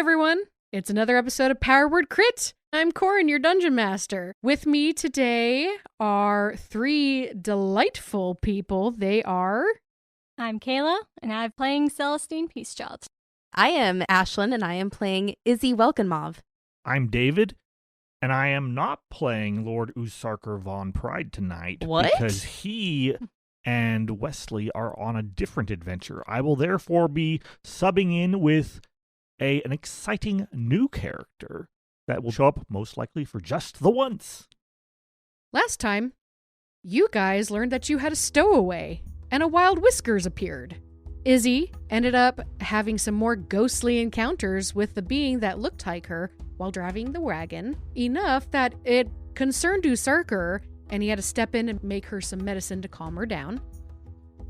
everyone, it's another episode of Power Word Crit. I'm Corrin, your Dungeon Master. With me today are three delightful people. They are... I'm Kayla, and I'm playing Celestine Peacechild. I am Ashlyn, and I am playing Izzy Welkenmov. I'm David, and I am not playing Lord Usarkar von Pride tonight. What? Because he and Wesley are on a different adventure. I will therefore be subbing in with an exciting new character that will show up most likely for just the once. Last time, you guys learned that you had a stowaway, and a wild Whiskers appeared. Izzy ended up having some more ghostly encounters with the being that looked like her while driving the wagon, enough that it concerned Usarkar, and he had to step in and make her some medicine to calm her down.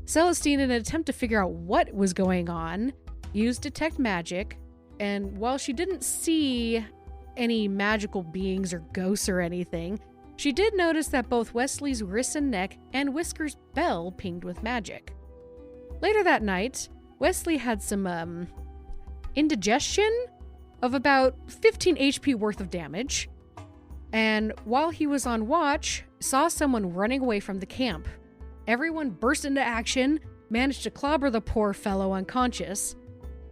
Celestine, in an attempt to figure out what was going on, used Detect Magic, and while she didn't see any magical beings or ghosts or anything, she did notice that both Wesley's wrist and neck and Whiskers' bell pinged with magic. Later that night, Wesley had some, indigestion of about 15 HP worth of damage, and while he was on watch, saw someone running away from the camp. Everyone burst into action, managed to clobber the poor fellow unconscious,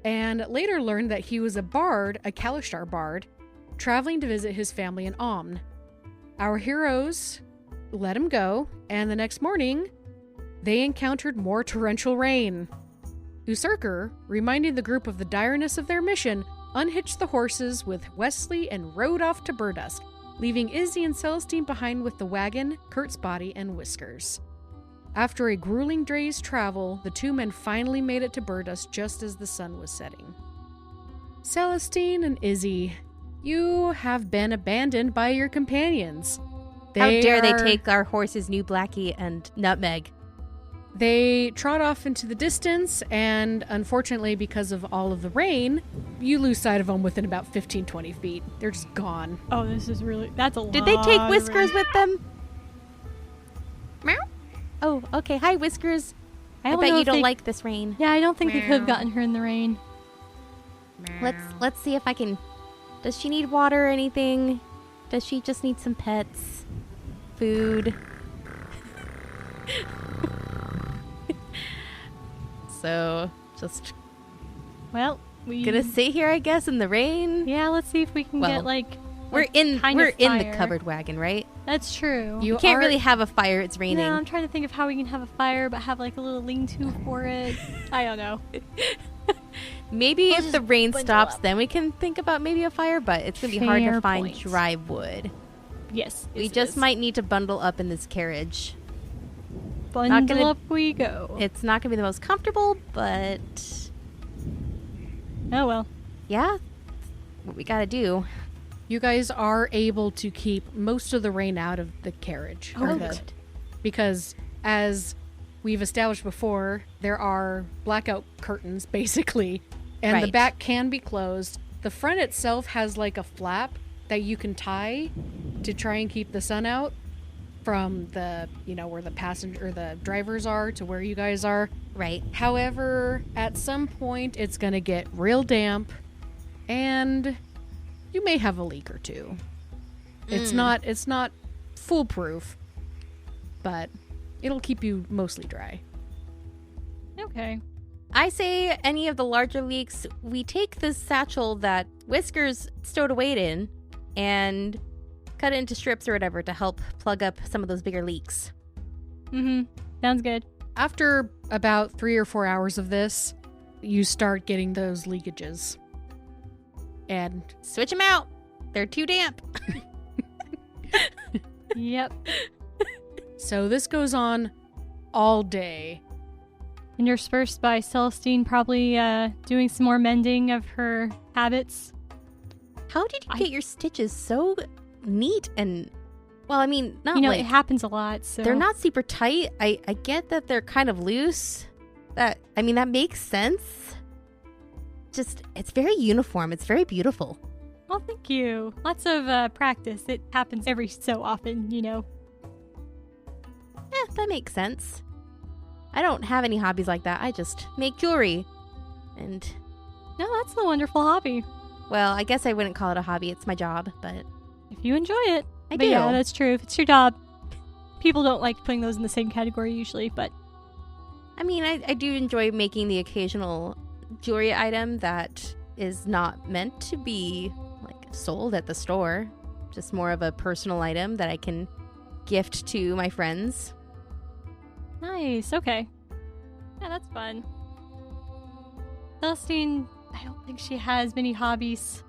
and later learned that he was a bard, a Kalishtar bard, traveling to visit his family in Omn. Our heroes let him go, and the next morning, they encountered more torrential rain. Usarkar, reminding the group of the direness of their mission, unhitched the horses with Wesley and rode off to Burdusk, leaving Izzy and Celestine behind with the wagon, Kurt's body, and Whiskers. After a grueling day's travel, the two men finally made it to Burdusk just as the sun was setting. Celestine and Izzy, you have been abandoned by your companions. How dare they take our horses, New Blackie and Nutmeg? They trot off into the distance, and unfortunately, because of all of the rain, you lose sight of them within about 15-20 feet. They're just gone. Oh, that's a lot. Did they take Whiskers with them? Meow. Oh, okay. Hi, Whiskers. I don't bet know you if don't they- like this rain. Yeah, I don't think they could have gotten her in the rain. Let's see if I can... Does she need water or anything? Does she just need some pets? Food? So, just Well, gonna sit here, I guess, in the rain. Yeah, let's see if we can Well, get We're in the fire. covered wagon, right? That's true. You can't really have a fire. It's raining. No, I'm trying to think of how we can have a fire, but have like a little lean-to for it. I don't know. Maybe We'll if just the rain bundle stops, up. then we can think about maybe a fire. But it's gonna be hard Fair to find point. dry wood. Yes, We just might need to bundle up in this carriage. bundle up we go. It's not gonna be the most comfortable, but Oh well. yeah, what we gotta do. You guys are able to keep most of the rain out of the carriage. Oh, or good. the- because, as we've established before, there are blackout curtains, basically, and the Right. back can be closed. The front itself has like a flap that you can tie to try and keep the sun out from the, where the passenger or the drivers are to where you guys are. Right. However, at some point, it's going to get real damp, and you may have a leak or two. It's not foolproof, but it'll keep you mostly dry. Okay. I say any of the larger leaks, we take this satchel that Whiskers stowed away in and cut it into strips or whatever to help plug up some of those bigger leaks. Sounds good. After about 3 or 4 hours of this, you start getting those leakages. And Switch them out. They're too damp. Yep. so this goes on all day. Interspersed by Celestine probably doing some more mending of her habits. How did you get your stitches so neat and, well, I mean, not It happens a lot, so... they're not super tight. I get that they're kind of loose. That makes sense. Just, it's very uniform. It's very beautiful. Well, thank you. Lots of practice. It happens every so often, That makes sense. I don't have any hobbies like that. I just make jewelry. And No, that's a wonderful hobby. Well, I guess I wouldn't call it a hobby. It's my job, but If you enjoy it. I But do. yeah, that's true. If it's your job, people don't like putting those in the same category usually, but I mean, I do enjoy making the occasional jewelry item that is not meant to be like sold at the store. Just more of a personal item that I can gift to my friends. nice. Okay. Yeah, that's fun. Celestine, I don't think she has many hobbies.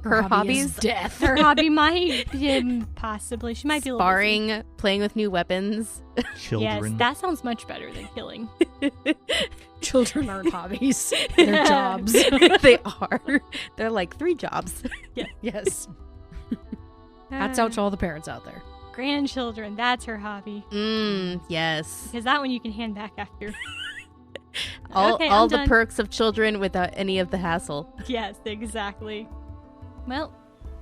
Her hobby is hobbies? death. Her hobby might be possibly. She might be a little busy. Sparring, playing with new weapons. Children. Yes, that sounds much better than killing. Children aren't hobbies. They're jobs. They are. They're like 3 jobs. Yes. That's out to all the parents out there. Grandchildren, that's her hobby. Yes. Because that one you can hand back after. All Okay, I'm the done. perks of children without any of the hassle. Yes, exactly. Well,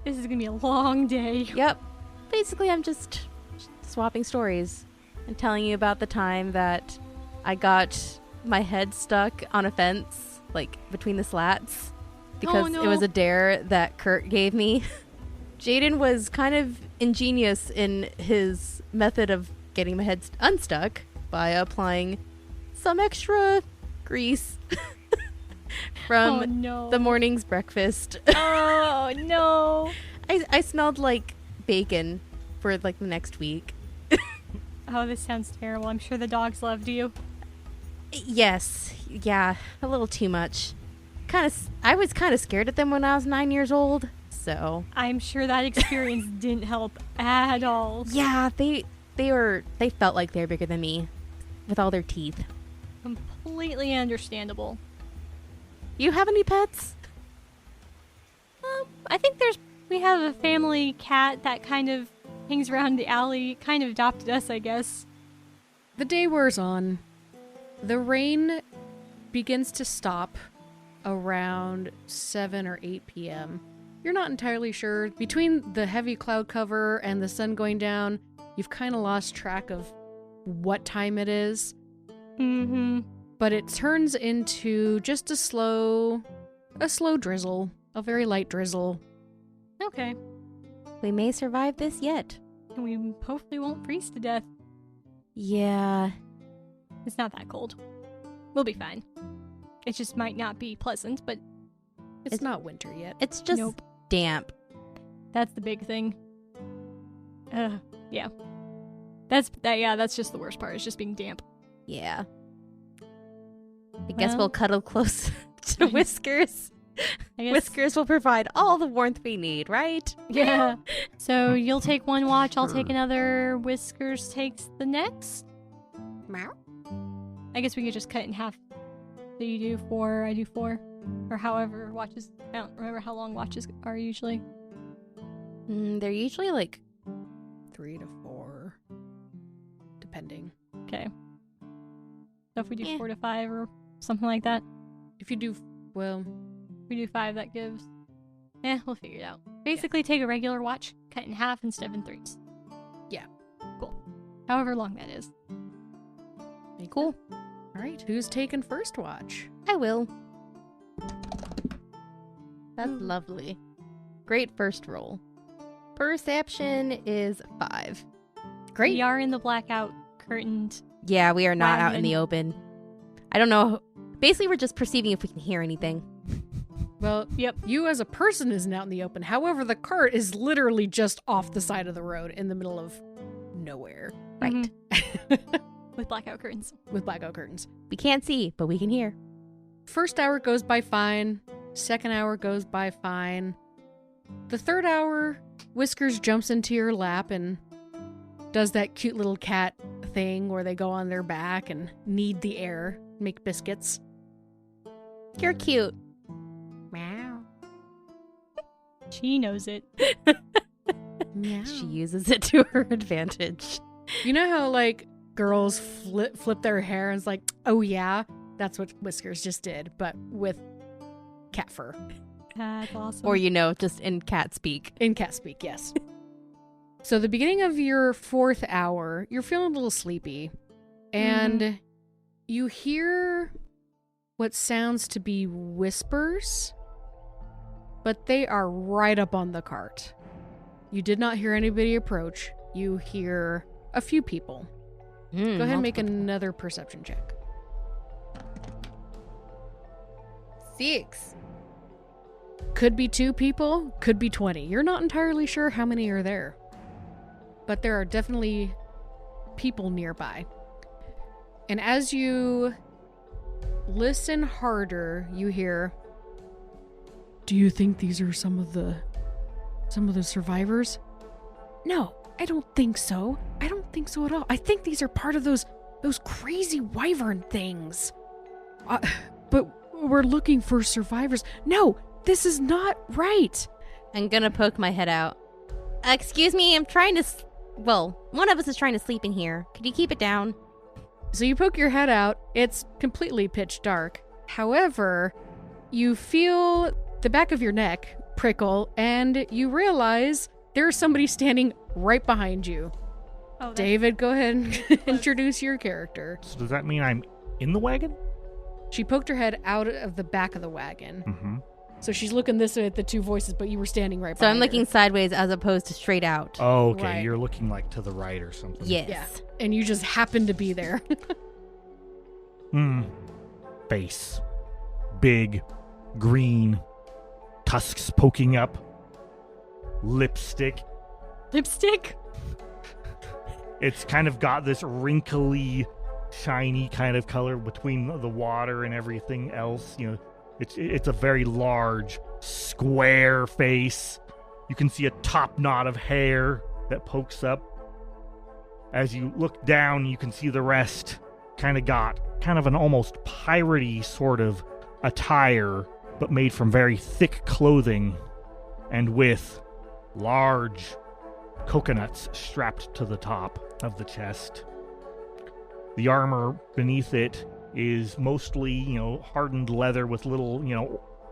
this is going to be a long day. Yep. Basically, I'm just swapping stories and telling you about the time that I got my head stuck on a fence, like between the slats, because no. it was a dare that Kurt gave me. Jaden was kind of ingenious in his method of getting my head unstuck by applying some extra grease from Oh, no. the morning's breakfast. Oh, no. I smelled like bacon for like the next week. Oh, this sounds terrible. I'm sure the dogs loved you. Yes, yeah, a little too much. I was kind of scared of them when I was 9 years old. So I'm sure that experience didn't help at all. yeah, they felt like they were bigger than me, with all their teeth. Completely understandable. You have any pets? I think we have a family cat that kind of hangs around the alley, kind of adopted us, I guess. The day wears on. The rain begins to stop around 7 or 8 p.m. You're not entirely sure. Between the heavy cloud cover and the sun going down, you've kind of lost track of what time it is. Mm-hmm. But it turns into just a slow drizzle, a very light drizzle. Okay. We may survive this yet. And we hopefully won't freeze to death. Yeah. It's not that cold. We'll be fine. It just might not be pleasant, but It's not winter yet. It's just Nope. damp. that's the big thing. Yeah. That's just the worst part. It's just being damp. Yeah. I guess Well- we'll cuddle close to Whiskers. I guess. Whiskers will provide all the warmth we need, right? Yeah. So you'll take one watch, I'll take another. Whiskers takes the next. I guess we could just cut it in half. So you do 4, I do 4. Or however watches. I don't remember how long watches are usually. They're usually like 3 to 4, depending. Okay. So if we do Eh. 4 to 5 or something like that. If you do, well, If we do 5, that gives. We'll figure it out. Basically, take a regular watch, cut it in half instead of in 3s. Yeah. Cool. However long that is. cool. All right, who's taking first watch? I will. That's lovely. Great first roll. Perception is 5. Great. We are in the blackout curtained. Yeah, we are not out in the Wagon. open. I don't know. Basically, we're just perceiving if we can hear anything. Well, Yep. you as a person isn't out in the open. However, the cart is literally just off the side of the road in the middle of nowhere. Right. Mhm. With blackout curtains. With blackout curtains. We can't see, but we can hear. First hour goes by fine. Second hour goes by fine. The third hour, Whiskers jumps into your lap and does that cute little cat thing where they go on their back and knead the air, make biscuits. You're cute. Meow. She knows it. Meow. She uses it to her advantage. You know how, like, girls flip their hair and it's like, oh yeah, that's what Whiskers just did, but with cat fur. That's awesome. Or, just in cat speak. In cat speak, yes. So the beginning of your fourth hour, you're feeling a little sleepy. And you hear what sounds to be whispers. but they are right up on the cart. You did not hear anybody approach. You hear a few people. Go ahead and make another perception check. 6. Could be 2 people, could be 20. You're not entirely sure how many are there. But there are definitely people nearby. And as you listen harder, you hear, "Do you think these are some of the survivors?" "No, I don't think so. I don't think so at all. I think these are part of those crazy wyvern things. But we're looking for survivors." "No, this is not right." I'm gonna poke my head out. Excuse me, I'm trying to... Well, one of us is trying to sleep in here. Could you keep it down? So you poke your head out. It's completely pitch dark. However, you feel the back of your neck prickle, and you realize there's somebody standing right behind you. Oh, David, go ahead and introduce your character. So does that mean I'm in the wagon? She poked her head out of the back of the wagon. Mm-hmm. So she's looking this way at the 2 voices, but you were standing right So behind I'm looking her. sideways as opposed to straight out. Oh, okay. Right. You're looking like to the right or something. Yes. Yeah, and you just happen to be there. Face. Big. Green. Tusks poking up. Lipstick. Lipstick? It's kind of got this wrinkly, shiny kind of color between the water and everything else. You know, it's a very large, square face. You can see a top knot of hair that pokes up. As you look down, you can see the rest kind of an almost piratey sort of attire, but made from very thick clothing and with large coconuts strapped to the top of the chest. The armor beneath it is mostly, hardened leather with little,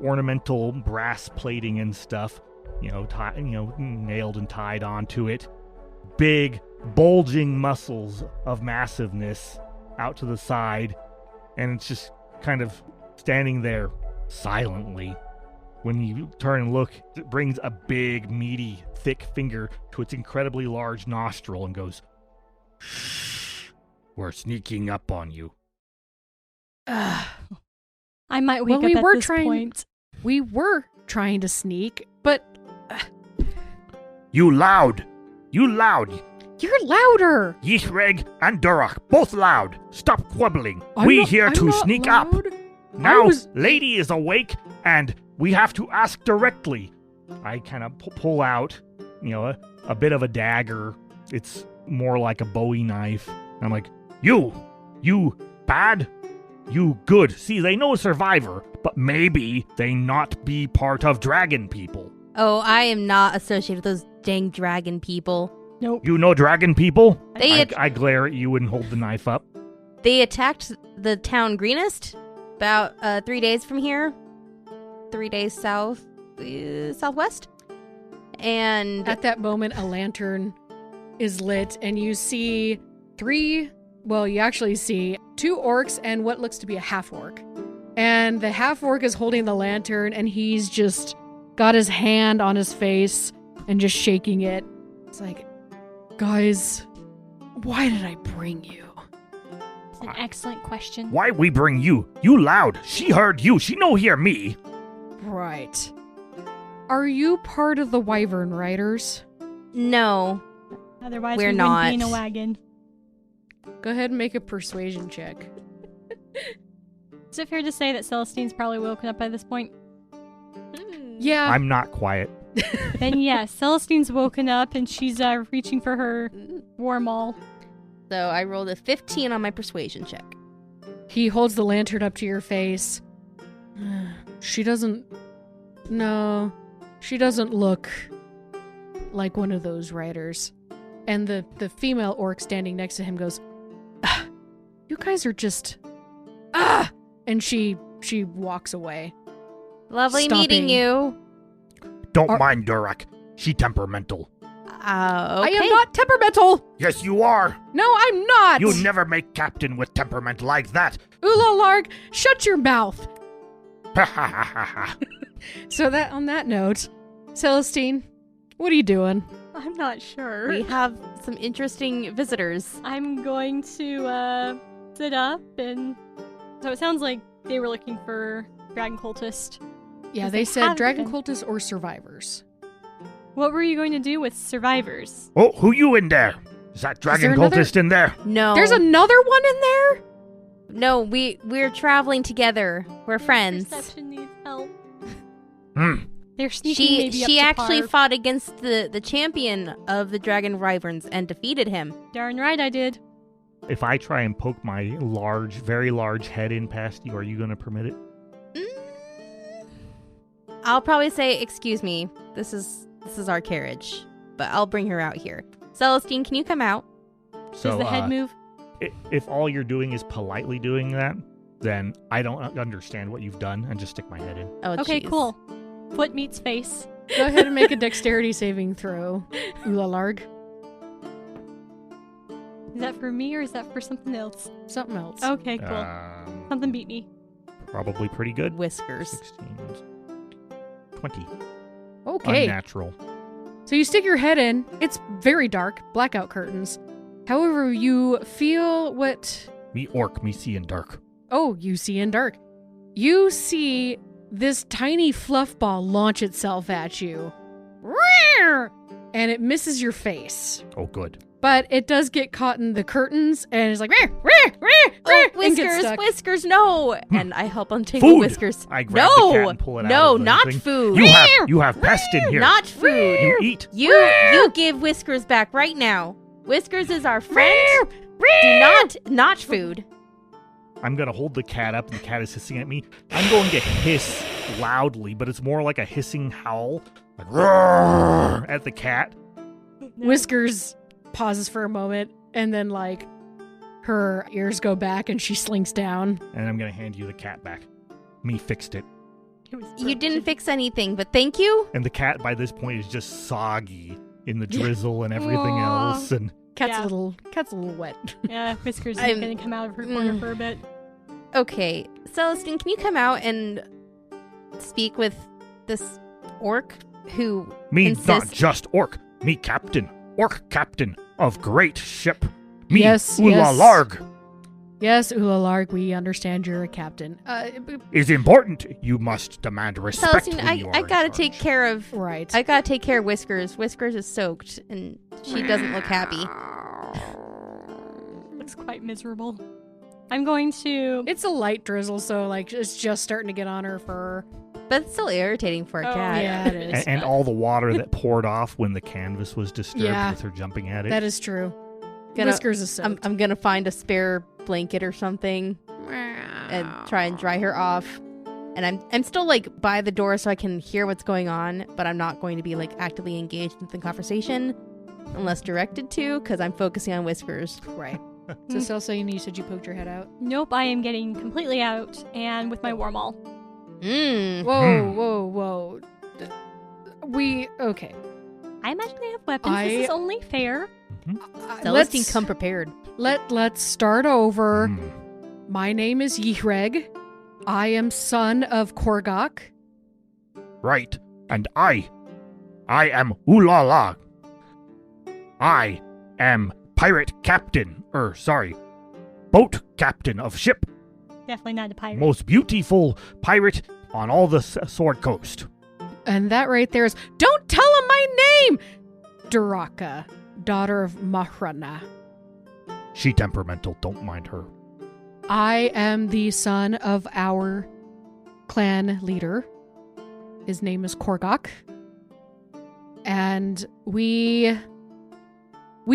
ornamental brass plating and stuff, nailed and tied onto it. Big, bulging muscles of massiveness out to the side, and it's just kind of standing there silently. When you turn and look, it brings a big, meaty, thick finger to its incredibly large nostril and goes, "Shh, we're sneaking up on you." I might wake Well, up at this point. We were trying to sneak, but You loud! You loud! you're louder. Yisreg and Durak, both loud! Stop quibbling! I'm We not- here I'm to not sneak up! loud. Now, was- lady is awake, and we have to ask directly. I kind of pull out, a bit of a dagger. It's more like a Bowie knife. I'm like, you bad? You good? See, they know a survivor, but maybe they not be part of dragon people. Oh, I am not associated with those dang dragon people. Nope. You know dragon people? They I glare at you and hold the knife up. They attacked the town Greenest about 3 days from here. 3 days southwest. And At that moment, a lantern is lit, and you see you actually see 2 orcs and what looks to be a half-orc. And the half-orc is holding the lantern, and he's just got his hand on his face and just shaking it. It's like, guys, why did I bring you? It's an excellent question. Why we bring you? You loud. She heard you. She no hear me. Right. Are you part of the Wyvern Riders? no, Otherwise, We're we wouldn't be in a not. wagon. Go ahead and make a persuasion check. Is it fair to say that Celestine's probably woken up by this point? Yeah. I'm not quiet. Then yes, Celestine's woken up and she's reaching for her warmaul. so I rolled a 15 on my persuasion check. He holds the lantern up to your face. She doesn't look like one of those riders. And the female orc standing next to him goes, you guys are just... And she walks away. Lovely Stopping. meeting you. Don't Are- mind Durak. She temperamental. Okay. I am not temperamental! Yes, you are. No, I'm not! You never make captain with temperament like that. Ula Larg, shut your mouth! Ha ha ha ha ha. So that on that note, Celestine, what are you doing? I'm not sure. We have some interesting visitors. I'm going to sit up and... So it sounds like they were looking for Dragon Cultist. Yeah, 'Cause they they said haven't dragon been. cultists or survivors. What were you going to do with survivors? Oh, who you in there? Is that dragon there another- cultist in there? No. There's another one in there? No, we're traveling together. We're friends. Perception needs help. Hmm. They're sneaking She maybe up she to actually par. fought against the champion of the Dragon Wyverns and defeated him. Darn right I did. If I try and poke my large, very large head in past you, are you going to permit it? I'll probably say, "Excuse me, this is our carriage," but I'll bring her out here. Celestine, can you come out? So, Does the head move? If all you're doing is politely doing that, then I don't understand what you've done and just stick my head in. Oh, Okay, jeez. cool. Foot meets face. Go ahead and make a dexterity saving throw, Ulalarg. Is that for me or is that for something else? Something else. Okay, cool. Something beat me. Probably pretty good. Whiskers. 16, 20. Okay. Unnatural. So you stick your head in. It's very dark, blackout curtains. However, you feel what... Me orc, me see in dark. Oh, you see in dark. You see this tiny fluff ball launch itself at you. Rear! And it misses your face. Oh, good. But it does get caught in the curtains and it's like, rear, Oh, and gets Whiskers, stuck. Whiskers, no! And I help untangle Food! Whiskers. I grab No! the cat and pull it out. No, of the not thing. food. You have pest in here. Not food. You eat. You give Whiskers back right now. Whiskers is our friend. Do not food. I'm going to hold the cat up and the cat is hissing at me. I'm going to hiss loudly, but it's more like a hissing howl. Like, roar at the cat. Whiskers pauses for a moment and then, like, her ears go back and she slinks down. And I'm going to hand you the cat back. Me fixed it. It was You didn't broken. fix anything, but thank you. And the cat by this point is just soggy in the drizzle and everything Aw. else. And Cat's Yeah. a little wet. Yeah, Whiskers is I'm- going to come out of her corner for a bit. Okay, Celestine, can you come out and speak with this orc who me insists- not just orc. Me captain. Orc captain of great ship. Me Yes, Ulalarg. Yes, Ulalarg, we understand you're a captain. Is important. You must demand respect. Celestine, when you I are in gotta charge. take care of. right. I gotta take care of Whiskers. Whiskers is soaked, and she doesn't look happy. Looks quite miserable. I'm going to... It's a light drizzle, so, like, it's just starting to get on her fur. But it's still irritating for a Oh, cat. Yeah, it is. And all the water that poured off when the canvas was disturbed Yeah. with her jumping at it. That is true. Gonna- Whiskers is soaked. I'm gonna find a spare blanket or something and try and dry her off. And I'm still like by the door so I can hear what's going on, but I'm not going to be like actively engaged in the conversation unless directed to, because I'm focusing on Whiskers. Right. So, Celestine, you said you poked your head out? Nope, I am getting completely out and with my warmaul. Whoa. Okay. I imagine I have weapons. This is only fair. Celestine, come prepared. Let's start over. Mm. My name is Yihreg. I am son of Korgok. Right. And I am Ulala. I am pirate captain. Boat captain of ship. Definitely not a pirate. Most beautiful pirate on all the Sword Coast. And that right there is, don't tell him my name! Duraka, daughter of Mahrana. She temperamental, don't mind her. I am the son of our clan leader. His name is Korgok. And we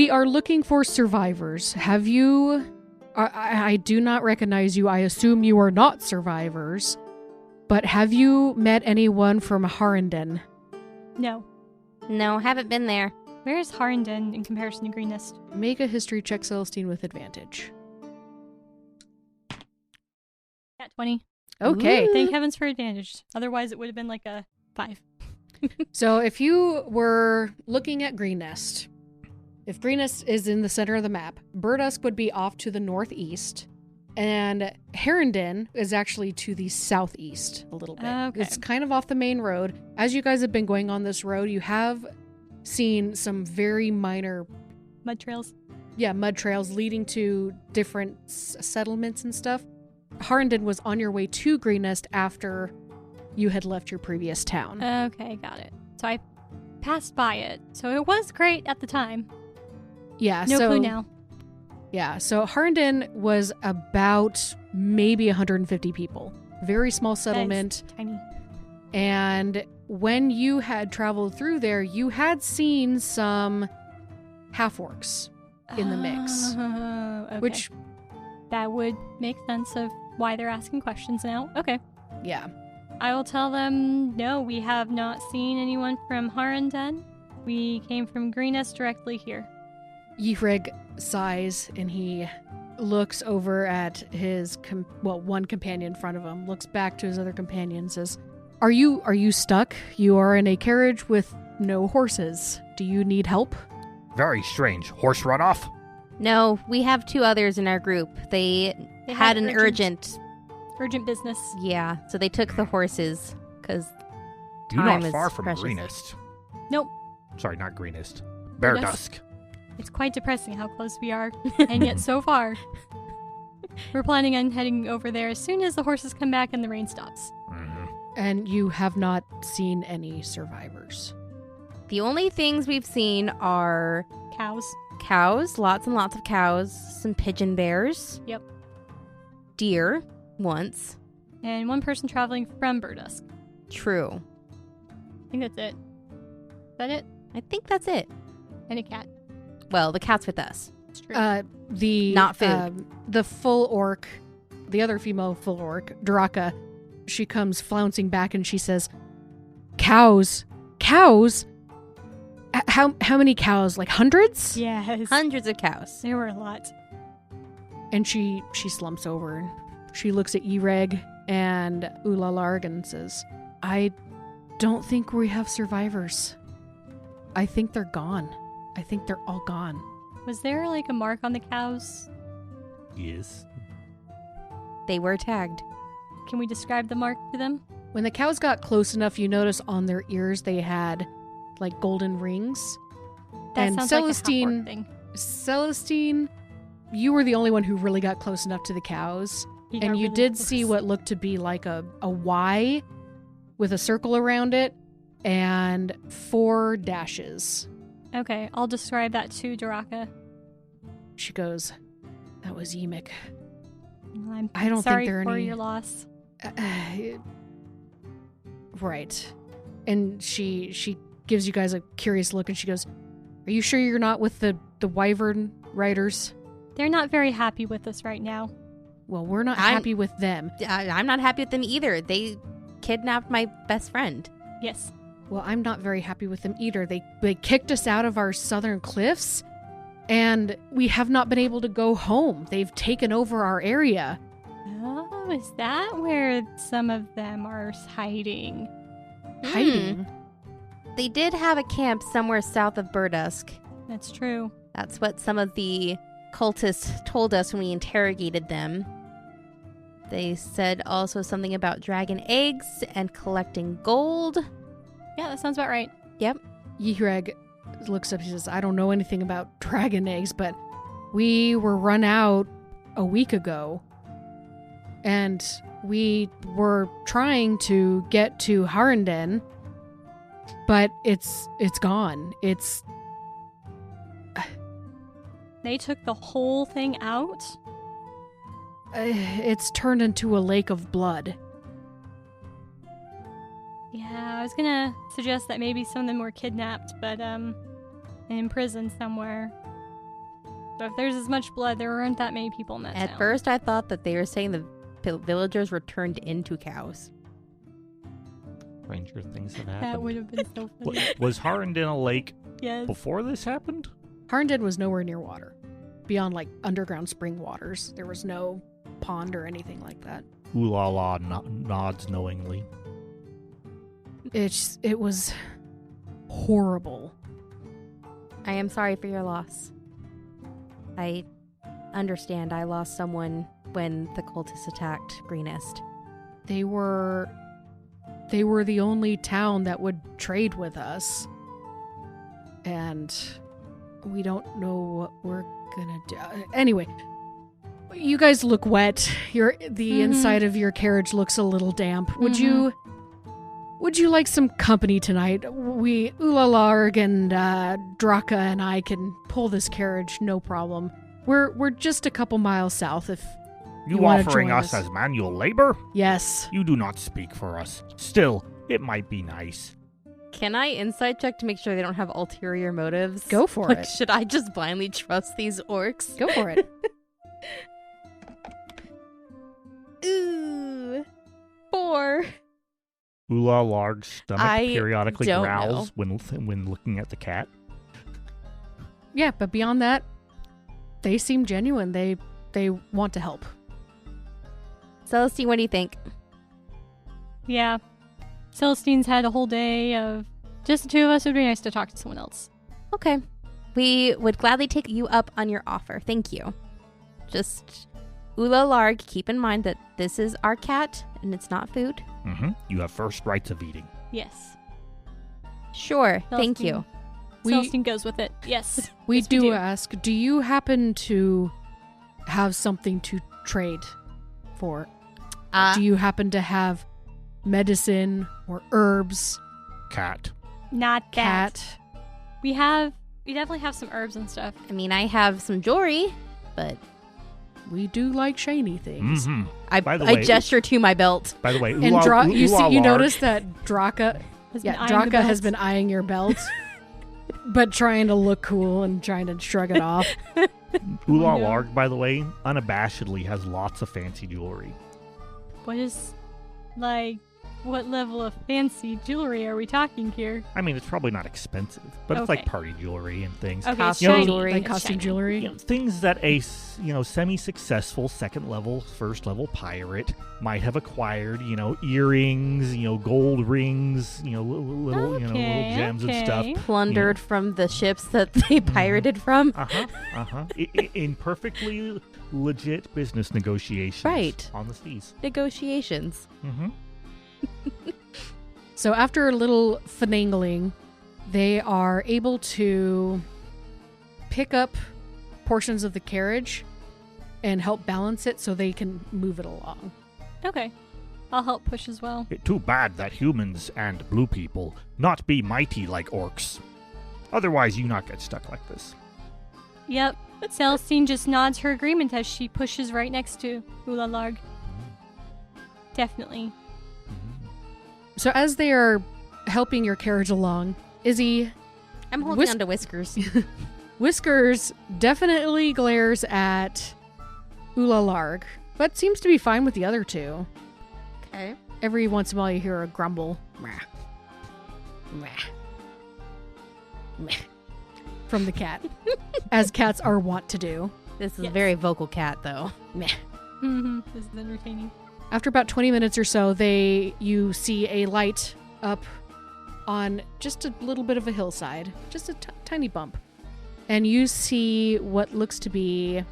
are looking for survivors. Have you... I do not recognize you. I assume you are not survivors. But have you met anyone from Harrenden? No. No, haven't been there. Where is Harrenden in comparison to Greenest? Make a history check, Celestine, with advantage. At 20. Okay. Ooh. Thank heavens for advantage. Otherwise, it would have been like a 5. So if you were looking at Greenest, if Greenest is in the center of the map, Burdusk would be off to the northeast, And Herondon is actually to the southeast a little bit. Okay. It's kind of off the main road. As you guys have been going on this road, you have seen some very minor Mud trails. mud trails leading to different settlements and stuff. Herondon was on your way to Greenest after you had left your previous town. Okay, got it. So I passed by it. So it was great at the time. Yeah, No clue now. Yeah, so Herondon was about maybe 150 people. Very small settlement. That is tiny. And when you had traveled through there, you had seen some half-orcs in the mix. Okay. Which, that would make sense of why they're asking questions now. Okay. yeah. I will tell them, no, we have not seen anyone from Herondon. We came from Greenest directly here. Yhrig sighs and he looks over at his one companion in front of him, looks back to his other companion, says, Are you stuck? You are in a carriage with no horses. Do you need help? Very strange. Horse runoff? No, we have 2 others in our group. They had an urgent business. Yeah, so they took the horses because You're time not is far from precious. Greenest. Nope. Sorry, not Greenest. Bear Yes. Dusk. It's quite depressing how close we are, and yet so far. We're planning on heading over there as soon as the horses come back and the rain stops. Mm-hmm. And you have not seen any survivors. The only things we've seen are Cows. lots and lots of cows, some pigeon bears. Yep. Deer, once. And one person traveling from Burdusk. True. I think that's it. Is that it? I think that's it. And a cat. Well, the cat's with us. It's true. The Not food. The full orc, the other female full orc, Draka, she comes flouncing back and she says, Cows? How many cows? Like hundreds? yes. Hundreds of cows. There were a lot. And she slumps over and she looks at Yhrig and Ulalarg and says, I don't think we have survivors. I think they're gone. I think they're all gone. Was there like a mark on the cows? Yes. They were tagged. Can we describe the mark to them? When the cows got close enough, you notice on their ears they had like golden rings. That And sounds Celestine- like a thing. Celestine, you were the only one who really got close enough to the cows. He got And you really did close. see what looked to be like a Y with a circle around it and 4 dashes. Okay, I'll describe that to Daraka. She goes, that was Ymik. I'm I don't sorry think there are for any- your loss. Right. And she gives you guys a curious look and she goes, are you sure you're not with the Wyvern Riders? They're not very happy with us right now. Well, we're not I'm- happy with them. I'm not happy with them either. They kidnapped my best friend. Yes. Well, I'm not very happy with them either. They kicked us out of our southern cliffs, and we have not been able to go home. They've taken over our area. Oh, is that where some of them are hiding? Hiding. They did have a camp somewhere south of Burdusk. That's true. That's what some of the cultists told us when we interrogated them. They said also something about dragon eggs and collecting gold. Yeah, that sounds about right. Yhrig looks up. He says, I don't know anything about dragon eggs, but we were run out a week ago. And we were trying to get to Herondon, but it's gone. They took the whole thing out? It's turned into a lake of blood. Yeah, I was gonna suggest that maybe some of them were kidnapped, but in prison somewhere. So if there's as much blood, there aren't that many people in that At town. first, I thought that they were saying the villagers were turned into cows. Stranger things have That happened. would have been so funny. Was Herondon a lake Yes. before this happened? Herondon was nowhere near water. Beyond like underground spring waters. There was no pond or anything like that. Ooh la la nods knowingly. It was horrible. I am sorry for your loss. I understand I lost someone when the cultists attacked Greenest? They were the only town that would trade with us. And we don't know what we're gonna do. Anyway, you guys look wet. The inside of your carriage looks a little damp. Would you like some company tonight? Ulalarg and Draka and I can pull this carriage, no problem. We're just a couple miles south if you offering us as manual labor? Yes. You do not speak for us. Still, it might be nice. Can I insight check to make sure they don't have ulterior motives? Go for it. Should I just blindly trust these orcs? Go for it. Ooh. 4. Ulalarg's stomach I periodically don't growls when looking at the cat. Yeah, but beyond that, they seem genuine. They want to help. Celestine, what do you think? Yeah. Celestine's had a whole day of just the two of us. It would be nice to talk to someone else. Okay. We would gladly take you up on your offer. Thank you. Just, Ulalarg, keep in mind that this is our cat and it's not food. Mm-hmm. You have first rights of eating. Yes. Sure. Thank you. Celestine goes with it. Yes. We do ask, do you happen to have something to trade for? Do you happen to have medicine or herbs? Cat. Not that. Cat? We definitely have some herbs and stuff. I mean, I have some jewelry, but We do like shiny things. Mm-hmm. I gesture to my belt. By the way, And Ulalarg, you notice that Draka Draka has been eyeing your belt, but trying to look cool and trying to shrug it off. Ulalarg, by the way, unabashedly has lots of fancy jewelry. What level of fancy jewelry are we talking here? I mean, it's probably not expensive, but it's like party jewelry and things. Okay, Costume shiny. jewelry. Like It's costume shiny. jewelry. You know, things that a semi-successful second level, first level pirate might have acquired. Earrings, gold rings, little gems and stuff. Plundered from the ships that they pirated from. In perfectly legit business negotiations. Right. On the seas. Negotiations. Mm-hmm. So after a little finagling, they are able to pick up portions of the carriage and help balance it so they can move it along. Okay. I'll help push as well. Too bad that humans and blue people not be mighty like orcs. Otherwise, you not get stuck like this. Yep. Celestine just nods her agreement as she pushes right next to Ulalarg. Definitely. So as they are helping your carriage along, Izzy, I'm holding on to Whiskers. Whiskers definitely glares at Ulalarg, but seems to be fine with the other two. Okay. Every once in a while you hear a grumble. Meh. Meh. Meh. From the cat, as cats are wont to do. This is a very vocal cat, though. Meh. Mm-hmm. This is entertaining. After about 20 minutes or so, you see a light up on just a little bit of a hillside, just a tiny bump. And you see what looks to be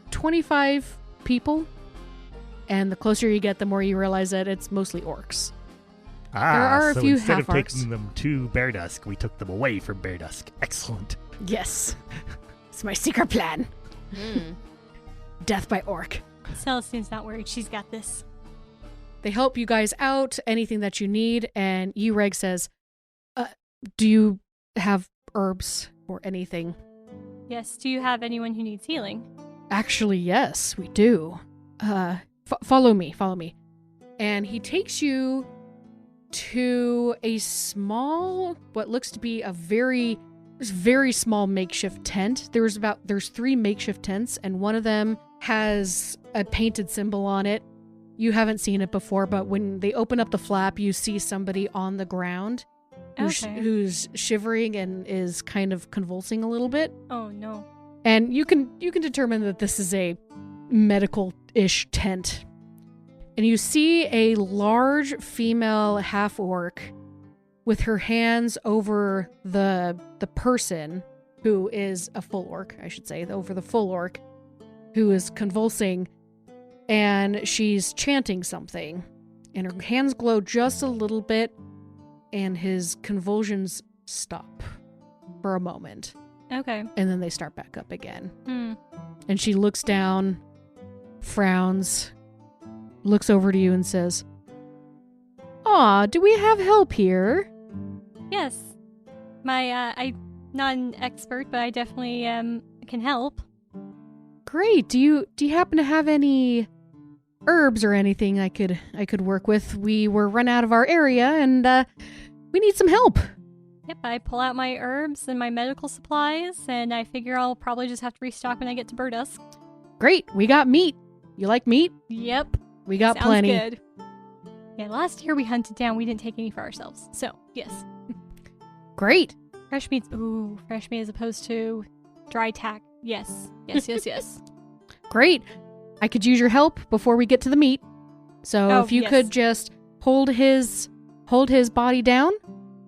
25 people. And the closer you get, the more you realize that it's mostly orcs. There are a few instead of half-orcs. taking them to Bear Dusk, we took them away from Bear Dusk. Excellent. Yes. It's my secret plan. Death by orc. Celestine's not worried. She's got this. They help you guys out, anything that you need, and Ureg says, do you have herbs or anything? Yes. Do you have anyone who needs healing? Actually, yes, we do. Follow me. And he takes you to a small, what looks to be a very, very small makeshift tent. There's 3 makeshift tents, and one of them has a painted symbol on it. You haven't seen it before, but when they open up the flap, you see somebody on the ground who's shivering and is kind of convulsing a little bit. Oh no. And you can determine that this is a medical-ish tent. And you see a large female half-orc with her hands over the person who is a full orc, I should say, over the full orc, who is convulsing, and she's chanting something, and her hands glow just a little bit, and his convulsions stop for a moment, Okay. and then they start back up again. Hmm. And she looks down, frowns, looks over to you and says, "Aw, do we have help here?" Yes. I'm not an expert, but I definitely can help. Great. Do you happen to have any herbs or anything I could work with? We were run out of our area and we need some help. Yep, I pull out my herbs and my medical supplies, and I figure I'll probably just have to restock when I get to Burdusk. Great. We got meat. You like meat? Yep. We got Sounds plenty. good. Yeah, last year we hunted down. We didn't take any for ourselves. So, yes. Great. Fresh meat. Ooh, fresh meat as opposed to dry tack. Yes. Yes. Great. I could use your help before we get to the meat. So Oh, if you yes. could just hold his body down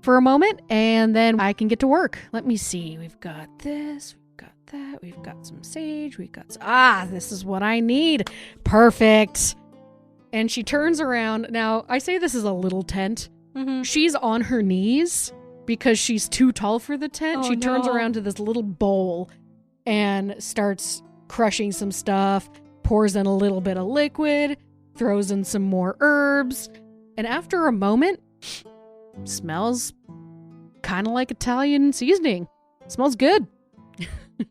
for a moment, and then I can get to work. Let me see. We've got this. We've got that. We've got some sage. We've got this is what I need. Perfect. And she turns around. Now, I say this is a little tent. Mm-hmm. She's on her knees because she's too tall for the tent. Oh, She turns no. around to this little bowl and starts crushing some stuff, pours in a little bit of liquid, throws in some more herbs, and after a moment, smells kind of like Italian seasoning. Smells good.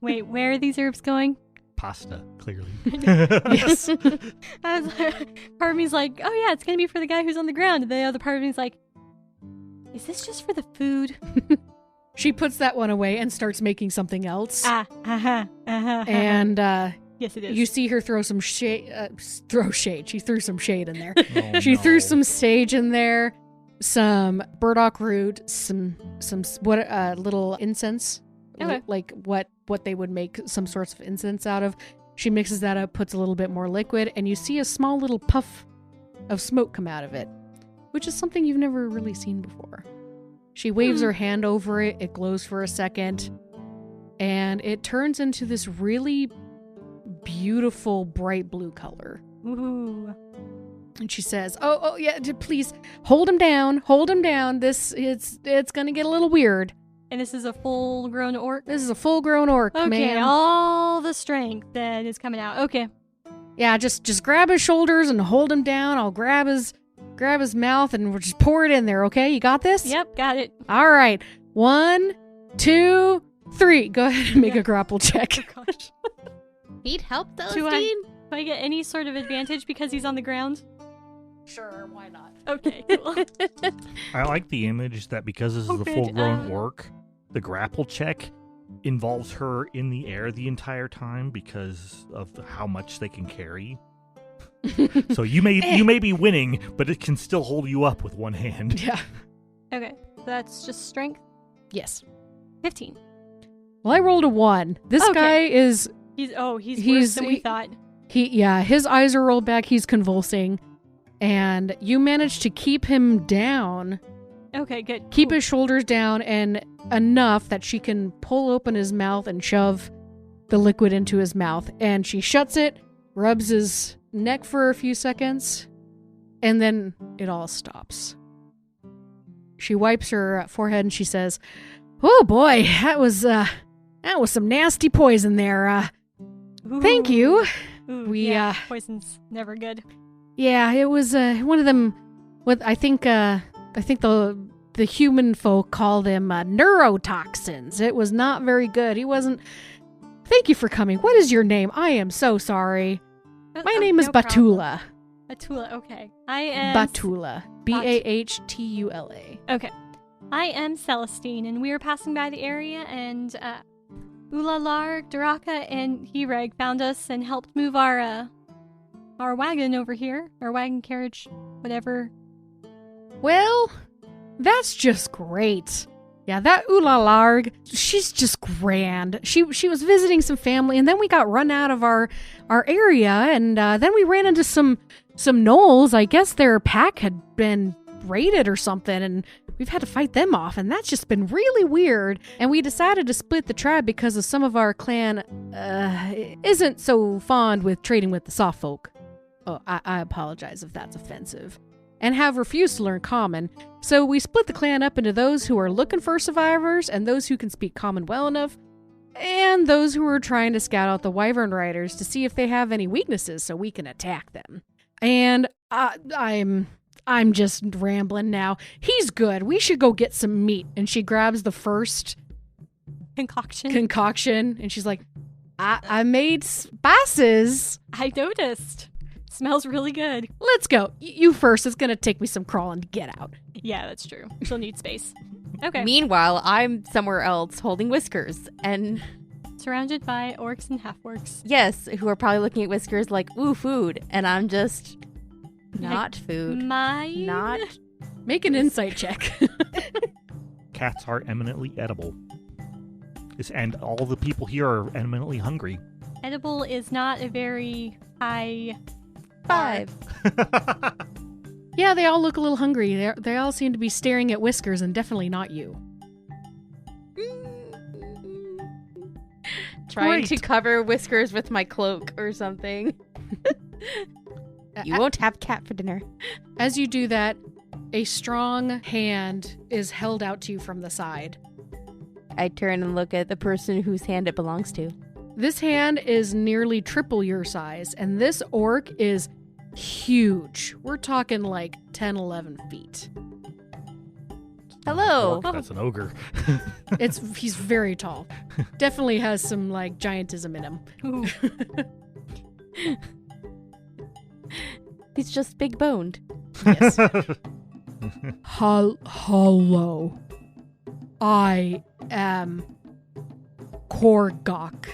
Wait, where are these herbs going? Pasta, clearly. Yes. I was like, part of me's like, oh yeah, it's gonna be for the guy who's on the ground. And the other part of me's like, is this just for the food? She puts that one away and starts making something else. And And yes, it is. you see her throw some shade. Throw shade. She threw some shade in there. Oh, She threw no. some sage in there, some burdock root, some little incense, Okay. like what they would make some sorts of incense out of. She mixes that up, puts a little bit more liquid, and you see a small little puff of smoke come out of it, which is something you've never really seen before. She waves her hand over it. It glows for a second, and it turns into this really beautiful bright blue color. Ooh. And she says, "Oh yeah, please hold him down. Hold him down. It's gonna get a little weird. And this is a full-grown orc. This is a full-grown orc, Okay, ma'am. all the strength that is coming out. Okay. Yeah, just grab his shoulders and hold him down. I'll grab his mouth and we'll just pour it in there. Okay, you got this? Yep, got it. All right. 1, 2, 3. Go ahead and make a grapple check. Oh gosh. Need help, Do Celestine? Do I get any sort of advantage because he's on the ground? Sure, why not? Okay, cool. I like the image that because this is Oh, the good. full-grown orc, the grapple check involves her in the air the entire time because of how much they can carry. So you may be winning, but it can still hold you up with one hand. Yeah. Okay, so that's just strength. Yes. 15. Well, I rolled a 1. This Okay. guy is He's He's- worse than we thought. his eyes are rolled back. He's convulsing, and you managed to keep him down. Okay, good. Keep Cool. his shoulders down and enough that she can pull open his mouth and shove the liquid into his mouth. And she shuts it, rubs his neck for a few seconds, and then it all stops. She wipes her forehead and she says, "Oh boy, that was some nasty poison there. Thank Ooh. you. Ooh, We, yeah, poison's never good. Yeah, it was one of them. What I think the human folk call them neurotoxins. It was not very good. He wasn't. Thank you for coming. What is your name? I am so sorry. My name is no problem. Batula. Batula, okay. I am... Batula. Bahtula. Okay. I am Celestine, and we were passing by the area, and Ulalar, Daraka, and Hireg found us and helped move our wagon over here. Our wagon carriage, whatever. Well, that's just great. Yeah, that Ulalarg, she's just grand. She was visiting some family, and then we got run out of our area, and then we ran into some gnolls. I guess their pack had been raided or something, and we've had to fight them off, and that's just been really weird. And we decided to split the tribe because of some of our clan isn't so fond with trading with the soft folk. Oh, I apologize if that's offensive. And have refused to learn Common, so we split the clan up into those who are looking for survivors and those who can speak Common well enough, and those who are trying to scout out the Wyvern Riders to see if they have any weaknesses so we can attack them. And I'm just rambling now. He's good. We should go get some meat. And she grabs the first concoction, and she's like, I made spices. I noticed. Smells really good. Let's go. You first. It's going to take me some crawling to get out. Yeah, that's true. She'll need space. Okay. Meanwhile, I'm somewhere else holding Whiskers and... Surrounded by orcs and half-orcs. Yes, who are probably looking at Whiskers like, ooh, food. And I'm just... Not food. Not... Make an insight check. Cats are eminently edible. And all the people here are eminently hungry. Edible is not a very high... 5. Yeah, they all look a little hungry. They all seem to be staring at Whiskers, and definitely not you. Trying to cover Whiskers with my cloak or something. You won't have cat for dinner. As you do that, a strong hand is held out to you from the side. I turn and look at the person whose hand it belongs to. This hand is nearly triple your size, and this orc is huge. We're talking like 10, 11 feet. Hello. That's an ogre. He's very tall. Definitely has some like giantism in him. Ooh. He's just big boned. Yes. Hello. I am Korgok.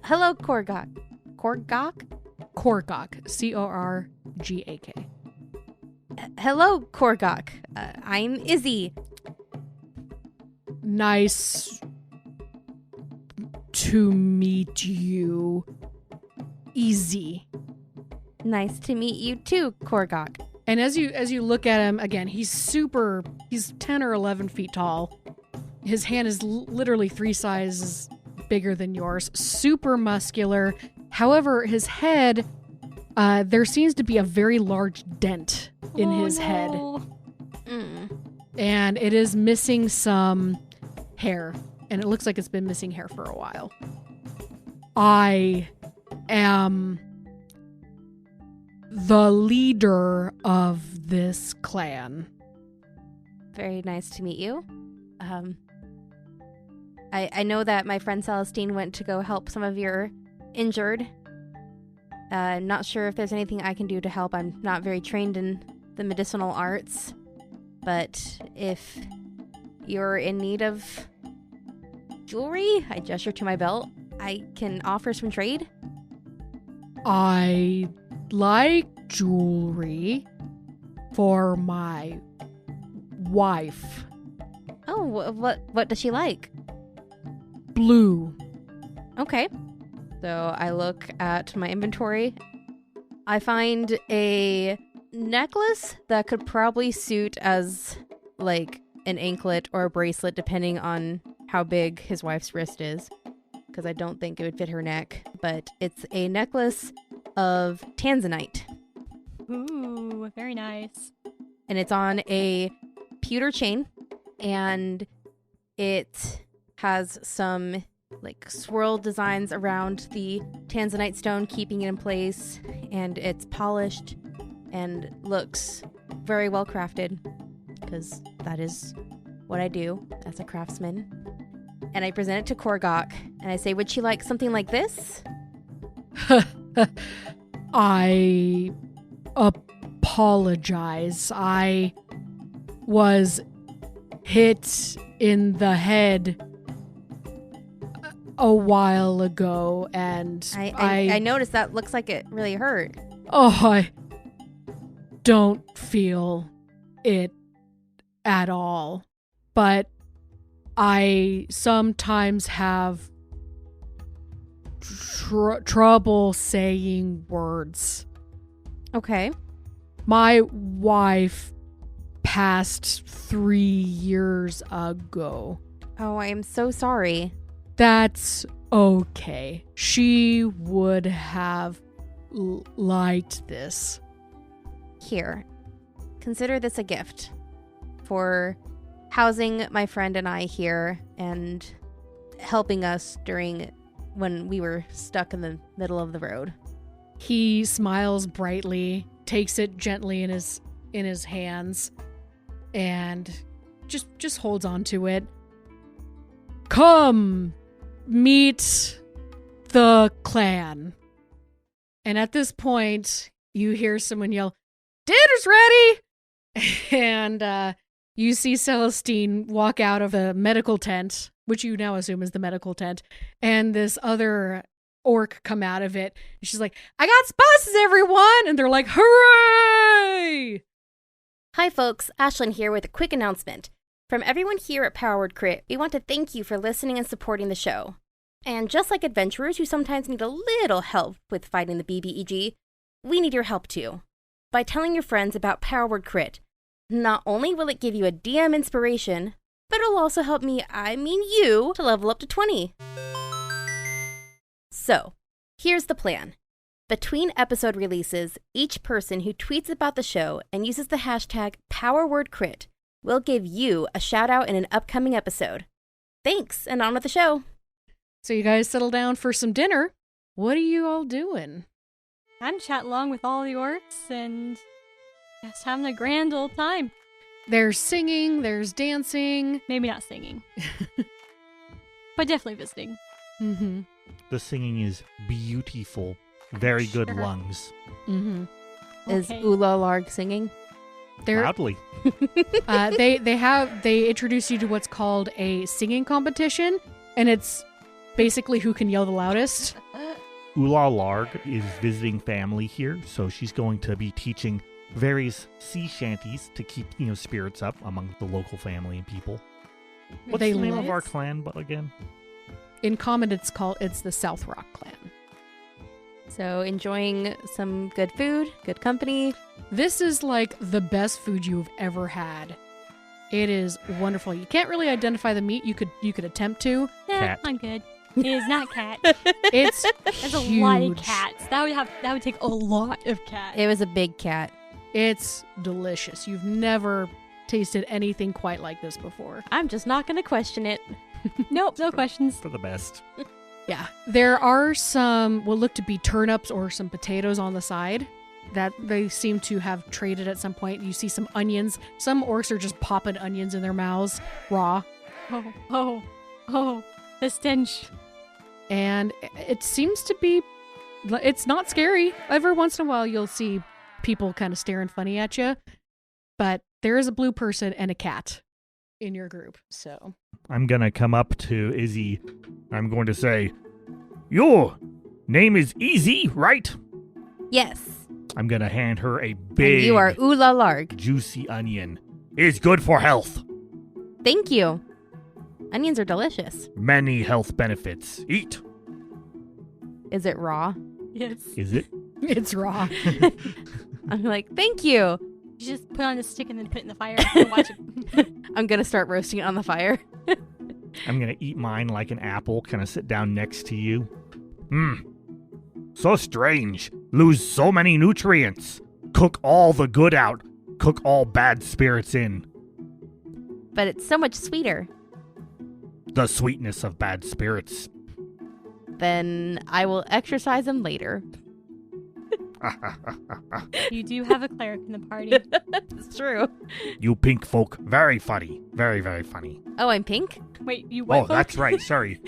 Hello, Korgok. Korgok? Korgok. Corgak. Hello, Korgok. I'm Izzy. Nice to meet you. Easy. Nice to meet you too, Korgok. And as you look at him, again, he's 10 or 11 feet tall. His hand is literally 3 sizes bigger than yours. Super muscular. However, his head, there seems to be a very large dent in his head. And it is missing some hair. And it looks like it's been missing hair for a while. I am the leader of this clan. Very nice to meet you. I know that my friend Celestine went to go help some of your injured. I'm not sure if there's anything I can do to help. I'm not very trained in the medicinal arts. But if you're in need of jewelry, I gesture to my belt, I can offer some trade. I like jewelry for my wife. Oh, what does she like? Blue. Okay. So I look at my inventory. I find a necklace that could probably suit as like an anklet or a bracelet depending on how big his wife's wrist is, because I don't think it would fit her neck. But it's a necklace of tanzanite. Ooh, very nice. And it's on a pewter chain, and it has some like swirl designs around the tanzanite stone, keeping it in place, and it's polished and looks very well crafted, because that is what I do as a craftsman. And I present it to Korgok, and I say, would she like something like this? I apologize. I was hit in the head a while ago, and I noticed that looks like it really hurt. Oh, I don't feel it at all. But I sometimes have trouble saying words. Okay. My wife passed 3 years ago. Oh, I am so sorry. That's okay. She would have liked this. Here, consider this a gift for housing my friend and I here and helping us during when we were stuck in the middle of the road. He smiles brightly, takes it gently in his hands, and just holds on to it. Come, meet the clan. And at this point, you hear someone yell, "Dinner's ready!" And you see Celestine walk out of the medical tent, which you now assume is the medical tent, and this other orc come out of it. And she's like, "I got spices, everyone!" And they're like, "Hooray!" Hi folks, Ashlyn here with a quick announcement. From everyone here at Powered Crit, we want to thank you for listening and supporting the show. And just like adventurers who sometimes need a little help with fighting the BBEG, we need your help too. By telling your friends about Powered Crit, not only will it give you a DM inspiration, but it'll also help me, you, to level up to 20. So, here's the plan. Between episode releases, each person who tweets about the show and uses the hashtag PowerWordCrit will give you a shout out in an upcoming episode. Thanks, and on with the show. So you guys settle down for some dinner. What are you all doing? I'm chatting along with all the orcs and just having a grand old time. There's singing, there's dancing. Maybe not singing, but definitely visiting. Mm-hmm. The singing is beautiful. Very good Sure. lungs. Mm-hmm. Is Okay. Ula Larg singing? They're Loudly. they introduce you to what's called a singing competition, and it's basically who can yell the loudest. Ula Larg is visiting family here, so she's going to be teaching various sea shanties to keep, spirits up among the local family and people. What's They the name of live? our clan, but again? In common, it's the South Rock clan. So enjoying some good food, good company. This is like the best food you've ever had. It is wonderful. You can't really identify the meat. You could attempt to. Nah, Cat. I'm good. It is not cat. It's There's a lot of huge. cats. That would take a lot of cats. It was a big cat. It's delicious. You've never tasted anything quite like this before. I'm just not going to question it. Nope, no questions. For the best. Yeah. There are some what look to be turnips or some potatoes on the side that they seem to have traded at some point. You see some onions. Some orcs are just popping onions in their mouths raw. Oh, the stench. And it seems to be, it's not scary. Every once in a while you'll see people kind of staring funny at you. But there is a blue person and a cat in your group. So I'm going to come up to Izzy. I'm going to say, "Your name is Izzy, right?" Yes. I'm going to hand her a And big, you are Ula Larg. juicy onion. It's good for health. Thank you. Onions are delicious. Many health benefits. Eat. Is it raw? Yes. Is it? it's raw. I'm like, thank you. You just put it on a stick and then put it in the fire and watch it. I'm going to start roasting it on the fire. I'm going to eat mine like an apple, kind of sit down next to you. So strange. Lose so many nutrients. Cook all the good out. Cook all bad spirits in. But it's so much sweeter. The sweetness of bad spirits. Then I will exercise them later. You do have a cleric in the party. It's true. You pink folk, very funny. Very, very funny. Oh, I'm pink? Wait, you white Oh, folk? that's right. Sorry.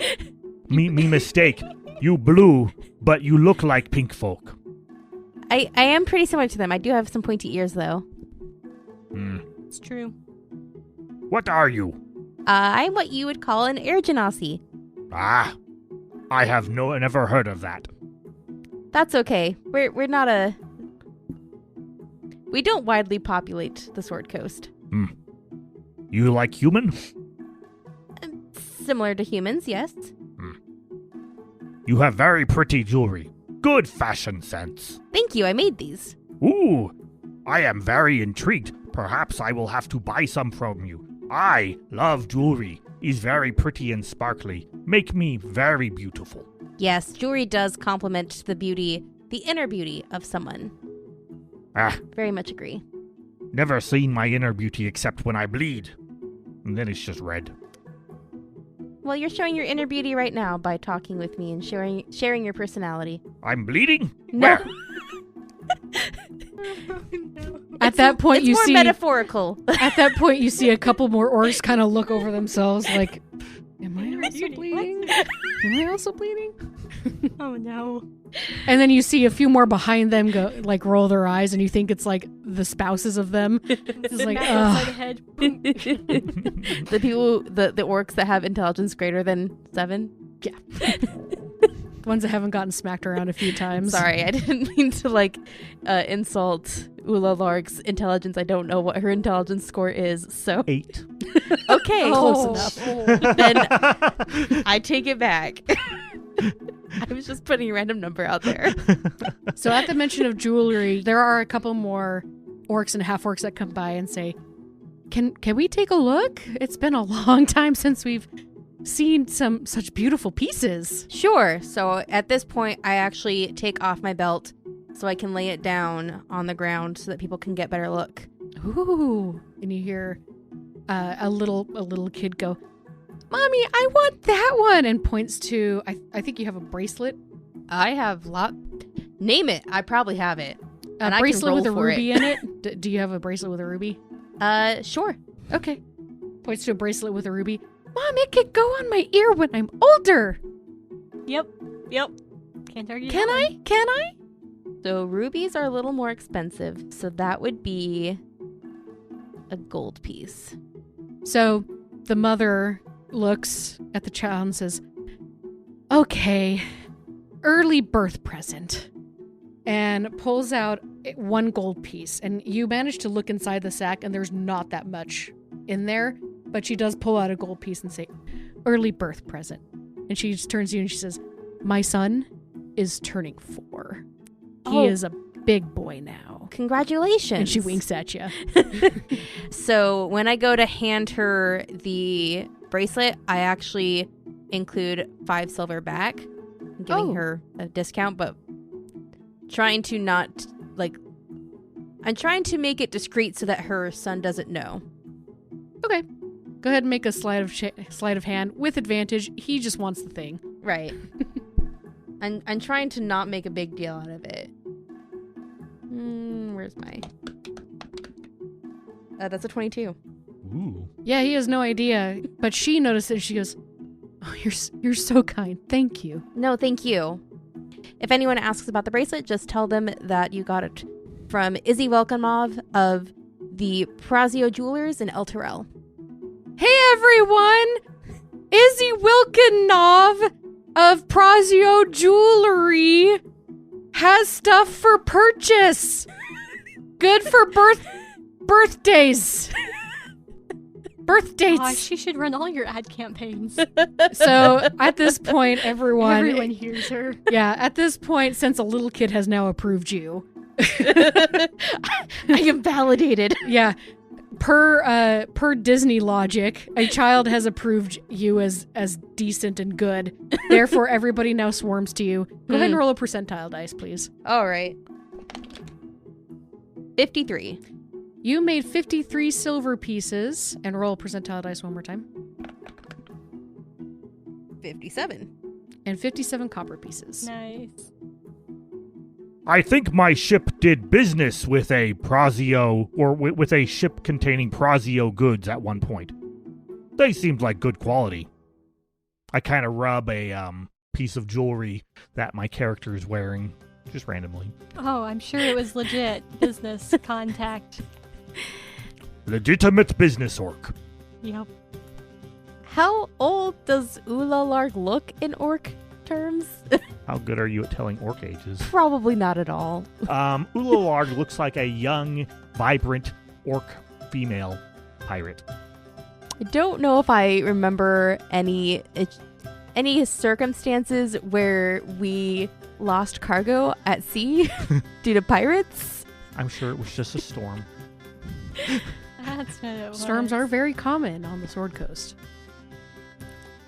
Me mistake. You blue, but you look like pink folk. I am pretty similar to them. I do have some pointy ears, though. It's true. What are you? I'm what you would call an air genasi. Ah, I have never heard of that. That's okay. We're not a... We don't widely populate the Sword Coast. You like human? Similar to humans, yes. You have very pretty jewelry. Good fashion sense. Thank you, I made these. Ooh, I am very intrigued. Perhaps I will have to buy some from you. I love jewelry. Is very pretty and sparkly. Make me very beautiful. Yes, jewelry does complement the beauty the inner beauty of someone. Ah, Very much agree. never seen my inner beauty except when I bleed. And then it's just red. Well, you're showing your inner beauty right now by talking with me and sharing your personality. I'm bleeding? No. Where? At that point, it's you more see. metaphorical. At that point, you see a couple more orcs kind of look over themselves, like, "Am I also Beauty, bleeding? Am I also bleeding?" Oh no. And then you see a few more behind them go, like, roll their eyes, and you think it's like the spouses of them. It's like, Smack ugh. upside the head. The people, the orcs that have intelligence greater than 7. The ones that haven't gotten smacked around a few times. Sorry, I didn't mean to insult Ula Larg's intelligence. I don't know what her intelligence score is. So 8. okay, Close enough. Then I take it back. I was just putting a random number out there. So at the mention of jewelry, there are a couple more orcs and half-orcs that come by and say, Can we take a look? It's been a long time since we've seen some such beautiful pieces." Sure. So at this point, I actually take off my belt so I can lay it down on the ground so that people can get better look. Ooh. And you hear a little kid go, "Mommy, I want that one," and points to, I think you have a bracelet. I have Name it. I probably have it. A And I can bracelet with a roll for ruby it. in it. Do you have a bracelet with a ruby? Sure. Okay. Points to a bracelet with a ruby. "Mom, it could go on my ear when I'm older. Yep. Can't argue. Can that I? Can I?" So rubies are a little more expensive. So that would be a gold piece. So the mother looks at the child and says, "Okay, early birth present," and pulls out 1 gold piece. And you manage to look inside the sack, and there's not that much in there, but she does pull out a gold piece and say, "Early birth present." And she just turns to you and she says, "My son is turning 4. He Oh. is a big boy now." Congratulations. And she winks at you. So when I go to hand her the bracelet, I actually include 5 silver back, giving her a discount, but trying to not, I'm trying to make it discreet so that her son doesn't know. Okay. Go ahead and make a sleight of hand with advantage. He just wants the thing. Right. I'm trying to not make a big deal out of it. Where's my... that's a 22. Ooh. Yeah, he has no idea, but she notices. She goes, "Oh, you're so kind. Thank you." No, thank you. If anyone asks about the bracelet, just tell them that you got it from Izzy Welkomov of the Prazio Jewelers in El Terrell. Hey everyone! Izzy Wilkinov of Prazio Jewelry has stuff for purchase. Good for birthdays. Birth dates. Gosh, she should run all your ad campaigns. So at this point, everyone hears her. Yeah, at this point, since a little kid has now approved you. I am validated. Yeah. Per Disney logic, a child has approved you as decent and good. Therefore, everybody now swarms to you. Go ahead and roll a percentile dice, please. All right. 53. You made 53 silver pieces. And roll a percentile dice one more time. 57. And 57 copper pieces. Nice. I think my ship did business with a Prazio, or with a ship containing Prazio goods at one point. They seemed like good quality. I kind of rub a piece of jewelry that my character is wearing, just randomly. Oh, I'm sure it was legit business contact. Legitimate business orc. Yep. How old does Ula Larg look in orc terms? How good are you at telling orc ages? Probably not at all. Ula Larg looks like a young, vibrant orc female pirate. I don't know if I remember any circumstances where we lost cargo at sea due to pirates. I'm sure it was just a storm. That's what it was. Storms are very common on the Sword Coast.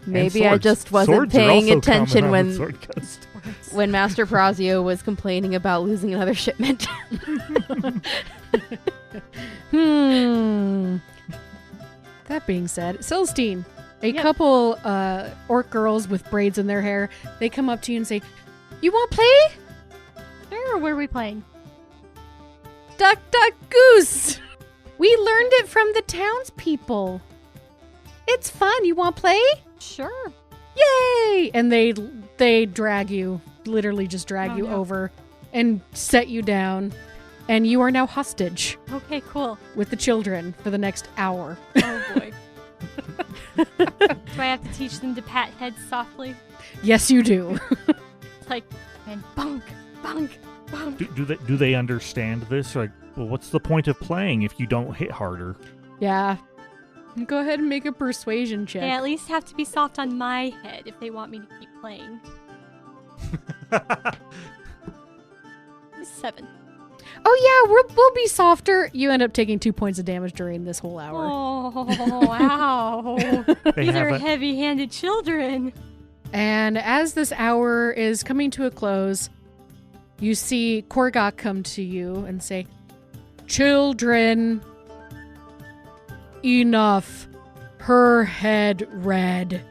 Maybe And I swords. just wasn't Swords are paying also attention common on when the Sword Coast. when Master Prazio was complaining about losing another shipment. That being said, Celestine, a couple orc girls with braids in their hair, they come up to you and say, "You want to play? Sure, where are we playing? Duck, duck, goose. We learned it from the townspeople. It's fun. You want to play? Sure. Yay!" And they drag you, literally just drag you over and set you down. And you are now hostage Okay, cool. with the children for the next hour. Oh boy. Do I have to teach them to pat heads softly? Yes, you do. It's like, and bunk, bunk, bunk. Do they understand this? Like, well, what's the point of playing if you don't hit harder? Yeah. Go ahead and make a persuasion check. They at least have to be soft on my head if they want me to keep playing. 7. Oh yeah, we'll be softer. You end up taking 2 points of damage during this whole hour. Oh, wow. These are heavy-handed children. And as this hour is coming to a close, you see Korgok come to you and say, "Children, enough. Her head red.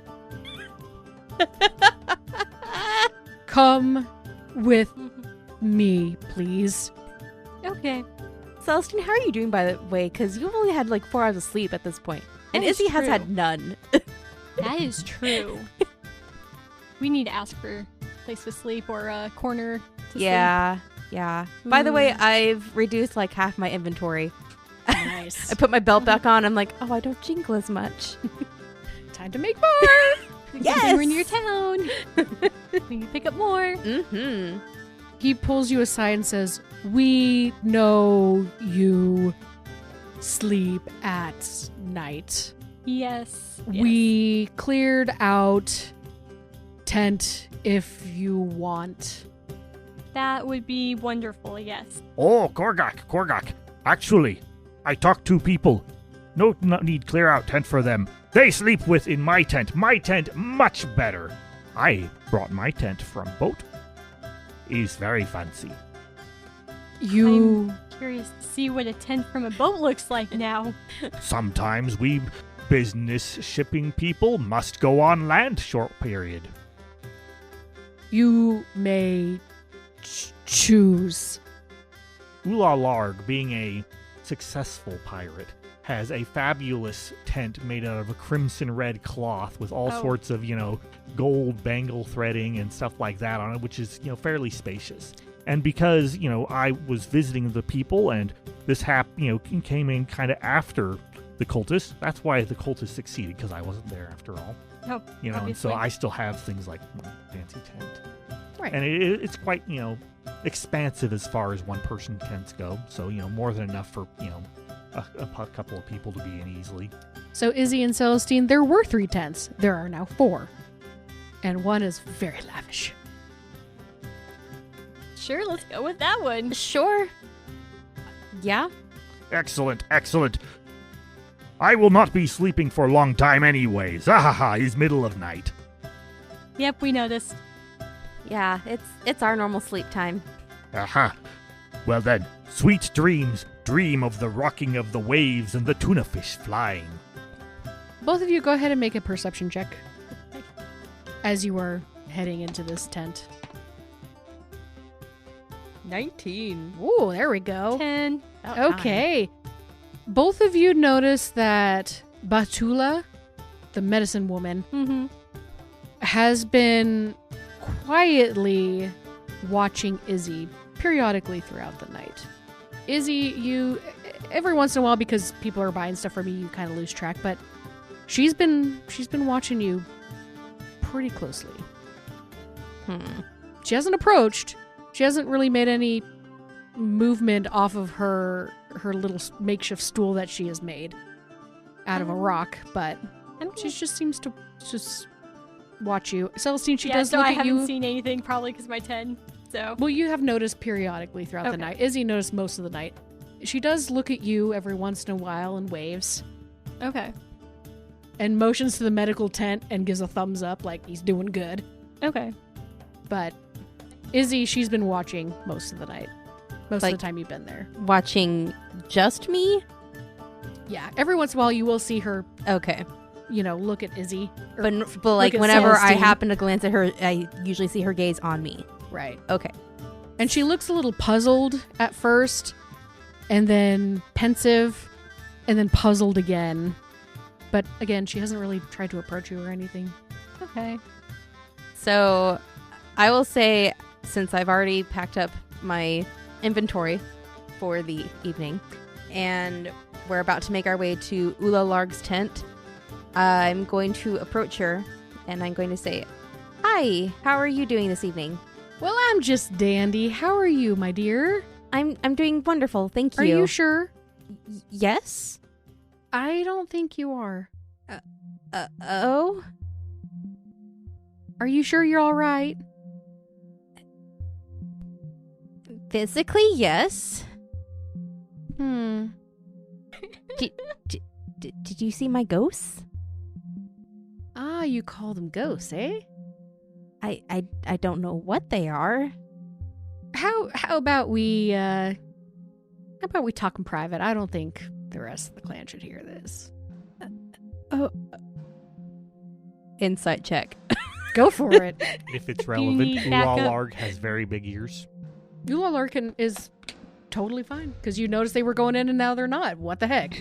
Come with me, please." Okay. Celestine, how are you doing, by the way? Because you've only had like 4 hours of sleep at this point. And That is Izzy has true. had none. That is true. We need to ask for a place to sleep or a corner to Yeah. By the way, Mm. I've reduced like half my inventory. Nice. I put my belt back on. I'm like, oh, I don't jingle as much. Time to make more. sleep. Yes! We're in your town. We can pick up more. Mm-hmm. He pulls you aside and says, "We know you sleep at night. Yes. We cleared out tent if you want." That would be wonderful, yes. Oh, Korgok. Actually, I talked to people. No need clear out tent for them. They sleep within my tent. My tent much better. I brought my tent from boat. Is very fancy. You Curious to see what a tent from a boat looks like now. Sometimes we business shipping people must go on land short period. you may choose. Ulalarg, being a successful pirate, has a fabulous tent made out of a crimson red cloth with all sorts of, gold bangle threading and stuff like that on it, which is, fairly spacious. And because, I was visiting the people and this came in kind of after the cultists, that's why the cultists succeeded, because I wasn't there after all. Oh, And so I still have things like fancy tent. Right. And it's quite, expansive as far as one-person tents go. So, more than enough for, a couple of people to be in easily. So Izzy and Celestine, there were 3 tents. There are now 4. And one is very lavish. Sure, let's go with that one. Sure. Yeah. Excellent. I will not be sleeping for a long time anyways. It's middle of night. Yep, we noticed. Yeah, it's our normal sleep time. Aha. Well then, sweet dreams. Dream of the rocking of the waves and the tuna fish flying. Both of you go ahead and make a perception check as you are heading into this tent. 19. Ooh, there we go. 10. Okay. Both of you notice that Batula, the medicine woman, Mm-hmm. has been quietly watching Izzy periodically throughout the night. Izzy, you, every once in a while, because people are buying stuff from you kind of lose track, but she's been watching you pretty closely. She hasn't approached. She hasn't really made any movement off of her little makeshift stool that she has made out of a rock, but she just seems to just watch you. Celestine, she does look I at haven't you. seen anything, probably because my 10. So Well, you have noticed periodically throughout the night. Izzy noticed most of the night. She does look at you every once in a while and waves okay. and motions to the medical tent and gives a thumbs up like he's doing good. Okay. But Izzy, she's been watching most of the night. Most of Like- the time you've been there. Watching just me? Yeah. Every once in a while you will see her, Okay. look at Izzy. or But like at whenever I Celestine. happen to glance at her, I usually see her gaze on me. Right. Okay. And she looks a little puzzled at first, and then pensive, and then puzzled again. But again, she hasn't really tried to approach you or anything. Okay. So I will say, since I've already packed up my inventory for the evening, and we're about to make our way to Ula Larg's tent, I'm going to approach her, and I'm going to say, "Hi, how are you doing this evening?" Well, I'm just dandy. How are you, my dear? I'm doing wonderful, thank Are you. you sure? Yes? I don't think you are. Oh? Are you sure you're all right? Physically, yes. Hmm. Did you see my ghosts? Ah, you call them ghosts, eh? I don't know what they are. How about we talk in private? I don't think the rest of the clan should hear this. Insight check. Go for it. If it's You relevant, need backup. Ulalarg has very big ears. Eula Larkin is totally fine because you noticed they were going in and now they're not. What the heck?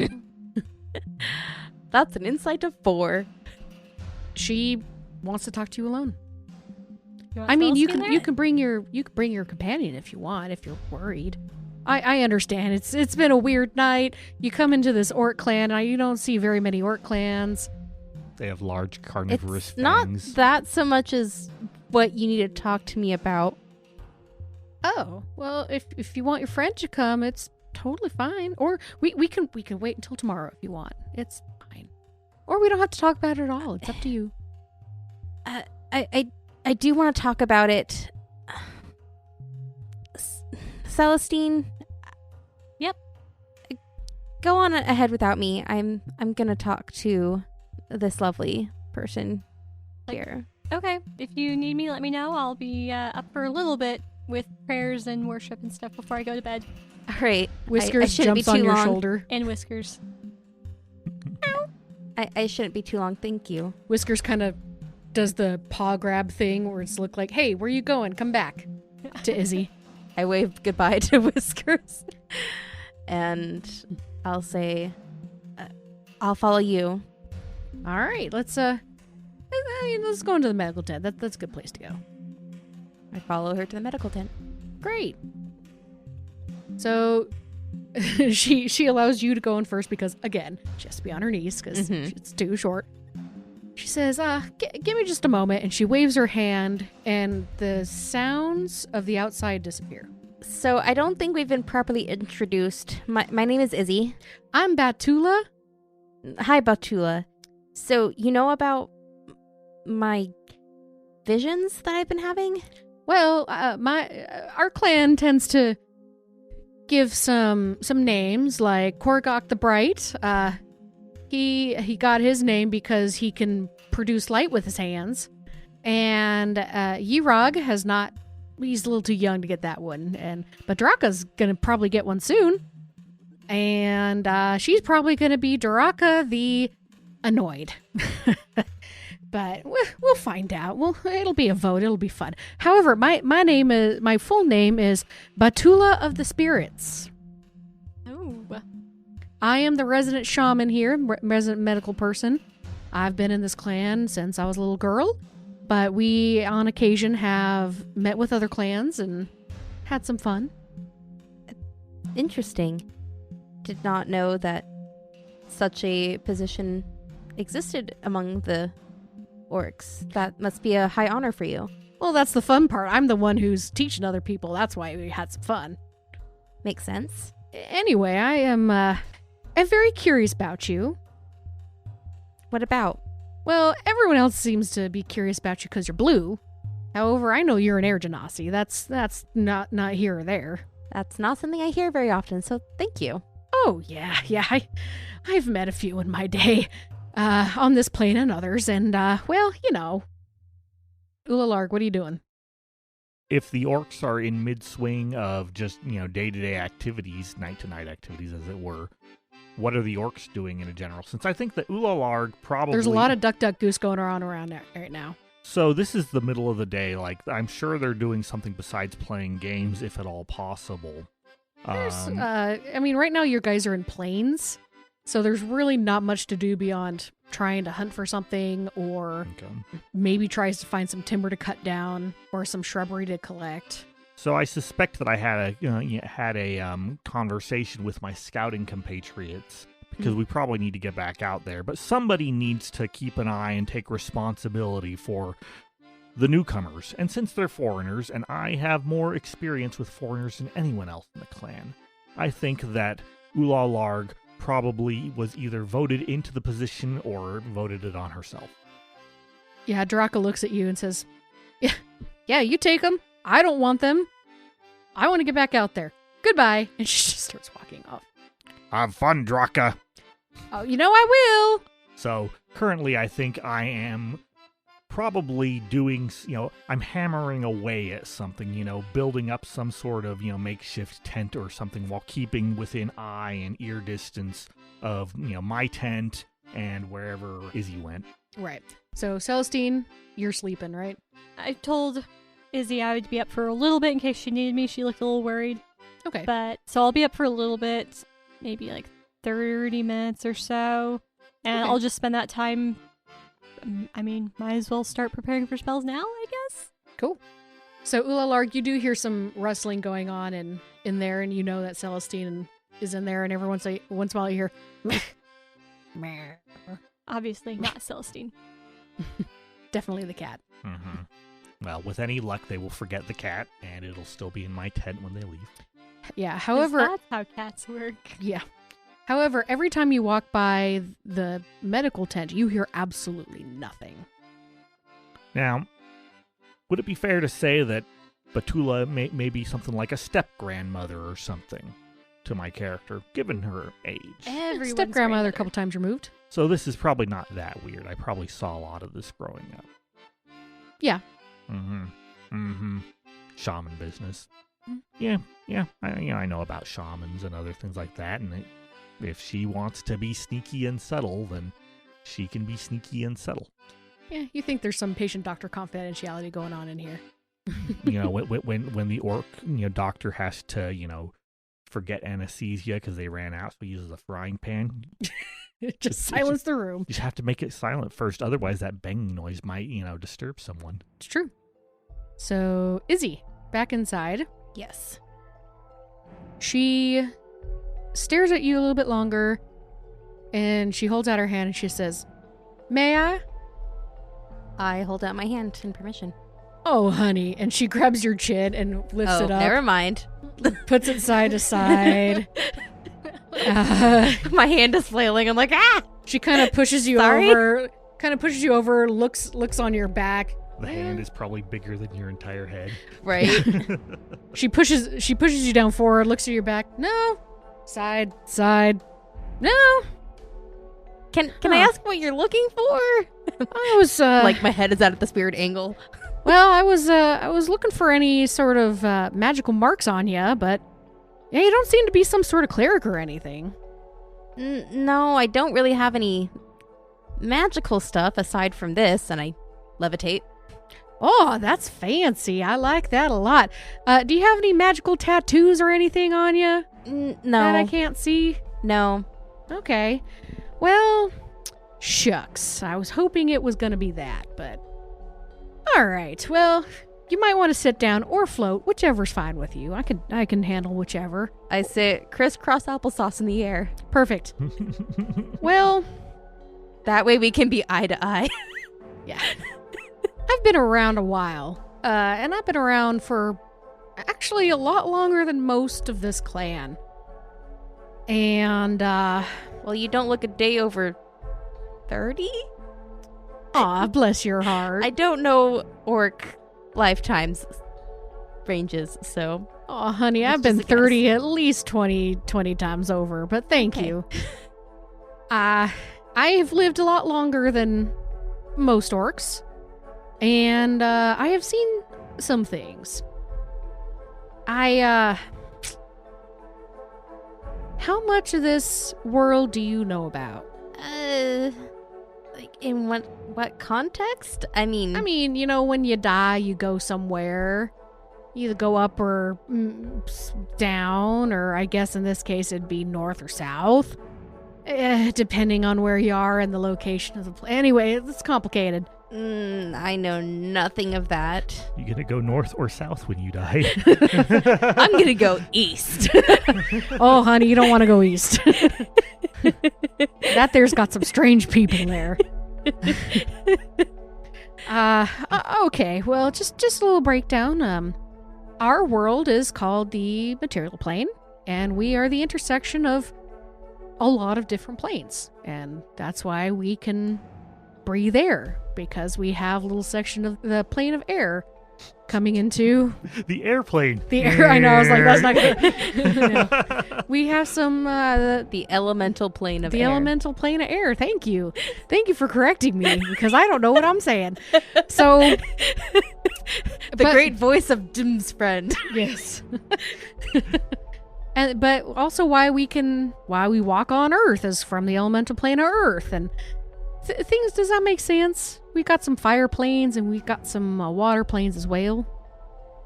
That's an insight of 4. She wants to talk to you alone. You want I mean, you Celestine can there? bring your companion if you want, if you're worried. I understand. It's been a weird night. You come into this orc clan, and you don't see very many orc clans. They have large carnivorous It's not fangs. that so much as what you need to talk to me about. Oh, well, if you want your friend to come, it's totally fine. Or we can wait until tomorrow if you want. It's fine. Or we don't have to talk about it at all. It's up to you. I do want to talk about it. Celestine. Yep. Go on ahead without me. I'm gonna talk to this lovely person here. Okay. If you need me, let me know. I'll be up for a little bit with prayers and worship and stuff before I go to bed. All right. Whiskers I shouldn't jumps be on too your long. shoulder. And Whiskers. I shouldn't be too long. Thank you. Whiskers kind of does the paw grab thing where it's look like, hey, where you going? Come back to Izzy. I wave goodbye to Whiskers, and I'll say, "I'll follow you." All right, let's go into the medical tent. That's a good place to go. I follow her to the medical tent. Great. So she allows you to go in first because, again, she has to be on her knees because Mhm. it's too short. She says, give me just a moment, and she waves her hand, and the sounds of the outside disappear. So I don't think we've been properly introduced. My name is Izzy. I'm Batula. Hi, Batula. So you know about my visions that I've been having? Well, our clan tends to give some names, like Korgok the Bright. He got his name because he can produce light with his hands. And Yirog has not. He's a little too young to get that one. But Draka's gonna probably get one soon. And she's probably gonna be Draka the Annoyed. But we'll find out. It'll be a vote. It'll be fun. However, my full name is Batula of the Spirits. Oh. I am the resident shaman here, resident medical person. I've been in this clan since I was a little girl, but we on occasion have met with other clans and had some fun. Interesting. Did not know that such a position existed among the orcs. That must be a high honor for you. Well, that's the fun part. I'm the one who's teaching other people. That's why we had some fun. Makes sense. Anyway, I'm very curious about you. What about? Well, everyone else seems to be curious about you because you're blue. However, I know you're an air genasi. That's not here or there. That's not something I hear very often, so thank you. Oh, yeah. I've met a few in my day, on this plane and others, and, well, you know. Ulalarg, what are you doing? if the orcs are in mid-swing of just, day-to-day activities, night-to-night activities, as it were, what are the orcs doing in a general? Since I think that Ulalarg probably... There's a lot of duck, duck, goose going around there right now. So this is the middle of the day. Like, I'm sure they're doing something besides playing games, if at all possible. Right now you guys are in plains, so there's really not much to do beyond trying to hunt for something, or maybe tries to find some timber to cut down, or some shrubbery to collect. So I suspect that I had a conversation with my scouting compatriots, because we probably need to get back out there. But somebody needs to keep an eye and take responsibility for the newcomers. And since they're foreigners, and I have more experience with foreigners than anyone else in the clan, I think that Ulalarg probably was either voted into the position or voted it on herself. Yeah, Draka looks at you and says, yeah, you take them. I don't want them. I want to get back out there. Goodbye. And she just starts walking off. Have fun, Draka. Oh, I will. So currently I think I am probably doing, I'm hammering away at something, building up some sort of, makeshift tent or something while keeping within eye and ear distance of, my tent and wherever Izzy went. Right. So Celestine, you're sleeping, right? I told Izzy I would be up for a little bit in case she needed me. She looked a little worried. Okay. So I'll be up for a little bit, maybe like 30 minutes or so. And Okay. I'll just spend that time, might as well start preparing for spells now, I guess. Cool. So Ulalarg, you do hear some rustling going on in there, and you know that Celestine is in there, and every once in a while you hear meh. Obviously, not Celestine. Definitely the cat. Mm-hmm. Well, with any luck, they will forget the cat, and it'll still be in my tent when they leave. Yeah, however... That's how cats work. Yeah. However, every time you walk by the medical tent, you hear absolutely nothing. Now, would it be fair to say that Batula may be something like a step-grandmother or something to my character, given her age? Everyone's Step-grandmother a couple times removed. So this is probably not that weird. I probably saw a lot of this growing up. Yeah. Shaman business. Yeah. I know about shamans and other things like that, and if she wants to be sneaky and subtle, then she can be sneaky and subtle. Yeah, you think there's some patient-doctor confidentiality going on in here. When the orc, doctor has to, forget anesthesia because they ran out, so he uses a frying pan. Just silence the room. You just have to make it silent first, otherwise that banging noise might, disturb someone. It's true. So, Izzy, back inside. Yes. She stares at you a little bit longer, and she holds out her hand and she says, "May I?" I hold out my hand in permission. "Oh, honey." And she grabs your chin and lifts it up. Never mind. Puts it side to side. My hand is flailing. I'm like, ah! She kind of pushes you over, looks on your back. The hand is probably bigger than your entire head. Right. She pushes you down forward, looks at your back. No. Side. No. Can I ask what you're looking for? I was like my head is out at the spirit angle. Well, I was looking for any sort of magical marks on you, but yeah, you don't seem to be some sort of cleric or anything. No, I don't really have any magical stuff aside from this, and I levitate. Oh, that's fancy. I like that a lot. Do you have any magical tattoos or anything on you? No. That I can't see? No. Okay. Well, shucks. I was hoping it was going to be that, but... All right. Well, you might want to sit down or float, whichever's fine with you. I can handle whichever. I say crisscross applesauce in the air. Perfect. Well... That way we can be eye to eye. Yeah. I've been around a while, and I've been around for actually a lot longer than most of this clan. And, well, you don't look a day over 30? Aw, bless your heart. I don't know orc lifetimes ranges, so... Oh, honey, I've been 30 at least 20 times over, but thank you. I've lived a lot longer than most orcs, and I have seen some things. How much of this world do you know about? Like in what context? I mean, when you die, you go somewhere. You either go up or down, or I guess in this case it'd be north or south. Depending on where you are and the location of the place. Anyway, it's complicated. I know nothing of that. You gonna go north or south when you die? I'm gonna go east. Oh, honey, you don't want to go east. That there's got some strange people there. Okay, well, just a little breakdown. Our world is called the material plane, and we are the intersection of a lot of different planes, and that's why we can breathe air, because we have a little section of the plane of air coming into the airplane. The air. I know. I was like, that's not good. No. We have some the elemental plane of air. The elemental plane of air. Thank you for correcting me, because I don't know what I'm saying. So, the great voice of Dim's friend. Yes. But also why we walk on Earth is from the elemental plane of Earth, and things. Does that make sense? We've got some fire planes and we've got some water planes as well.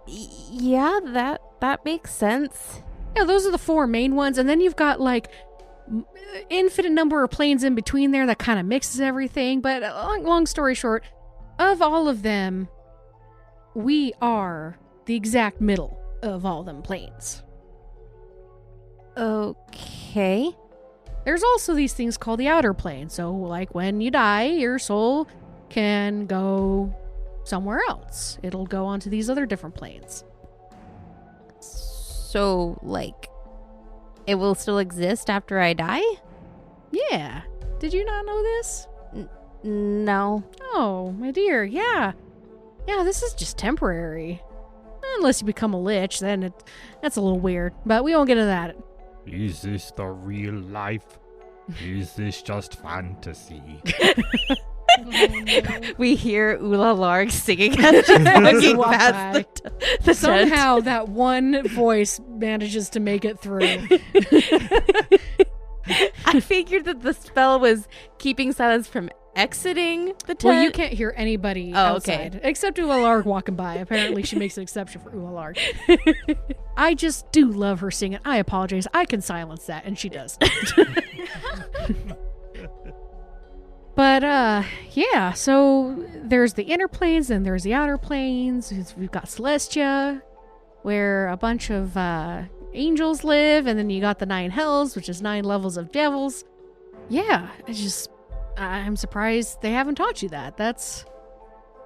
Yeah, that makes sense. Yeah, those are the four main ones, and then you've got like infinite number of planes in between there that kind of mixes everything. But long story short, of all of them, we are the exact middle of all them planes. Okay. There's also these things called the outer plane. So, like, when you die, your soul can go somewhere else. It'll go onto these other different planes. So, like, it will still exist after I die? Yeah. Did you not know this? No. Oh, my dear, yeah. Yeah, this is just temporary. Unless you become a lich, then that's a little weird. But we won't get into that. Is this the real life? Is this just fantasy? We hear Ula Larg singing as she's walking past the Somehow that one voice manages to make it through. I figured that the spell was keeping silence from exiting the tent. Well, you can't hear anybody outside. Okay. Except Ula Larg walking by. Apparently she makes an exception for Ula Larg. I just do love her singing. I apologize. I can silence that, and she does. But, yeah, so there's the inner planes, and there's the outer planes. We've got Celestia, where a bunch of angels live, and then you got the 9 hells, which is 9 levels of devils. Yeah, I'm surprised they haven't taught you that. That's...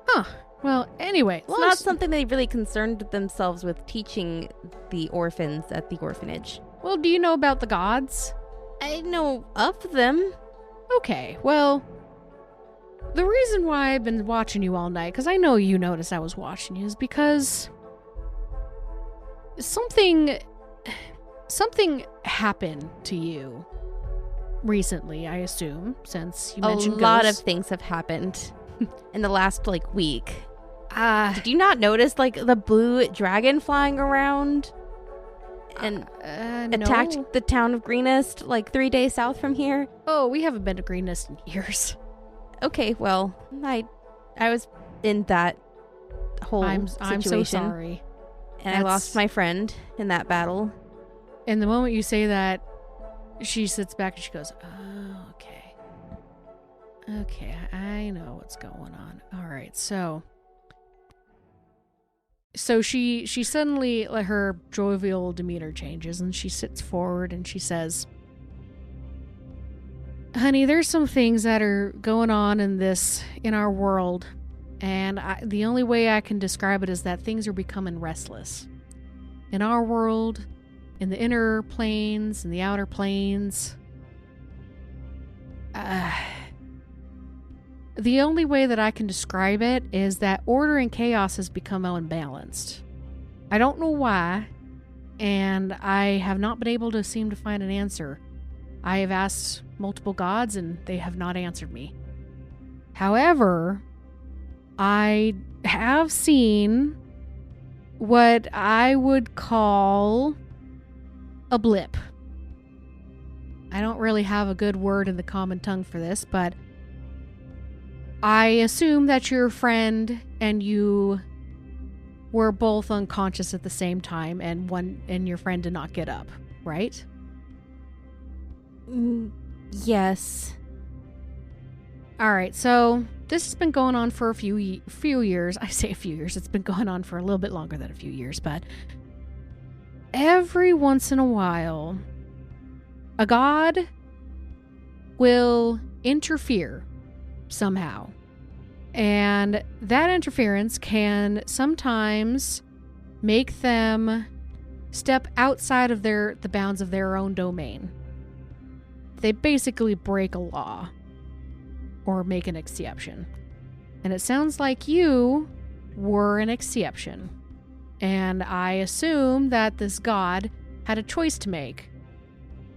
Huh. Well, anyway. It's not something they really concerned themselves with teaching the orphans at the orphanage. Well, do you know about the gods? I know of them. Okay, well... The reason why I've been watching you all night, because I know you noticed I was watching you, is because something happened to you recently, I assume, since you mentioned ghosts. A lot of things have happened in the last, week. Did you not notice, the blue dragon flying around and attacked the town of Greenest, 3 days south from here? Oh, we haven't been to Greenest in years. Okay, well, I was in that whole situation. I'm so sorry. And I lost my friend in that battle. And the moment you say that, she sits back and she goes, oh, okay. Okay, I know what's going on. All right, so she suddenly, her jovial demeanor changes, and she sits forward and she says, honey, there's some things that are going on in our world, and the only way I can describe it is that things are becoming restless. In our world, in the inner planes, in the outer planes. The only way that I can describe it is that order and chaos has become unbalanced. I don't know why, and I have not been able to seem to find an answer. I have asked multiple gods, and they have not answered me. However, I have seen what I would call a blip. I don't really have a good word in the common tongue for this, but I assume that your friend and you were both unconscious at the same time, and your friend did not get up, right? Yes. All right, so this has been going on for a few years. I say a few years. It's been going on for a little bit longer than a few years, but every once in a while, a god will interfere somehow. And that interference can sometimes make them step outside of the bounds of their own domain. They basically break a law or make an exception. And it sounds like you were an exception. And I assume that this god had a choice to make,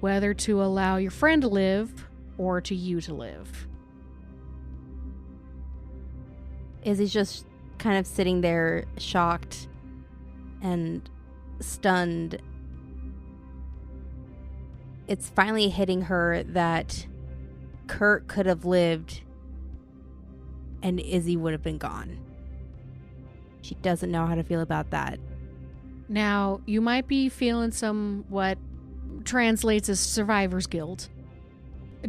whether to allow your friend to live or to you to live. Izzy's just kind of sitting there shocked and stunned. It's finally hitting her that Kurt could have lived and Izzy would have been gone. She doesn't know how to feel about that. Now, you might be feeling some what translates as survivor's guilt.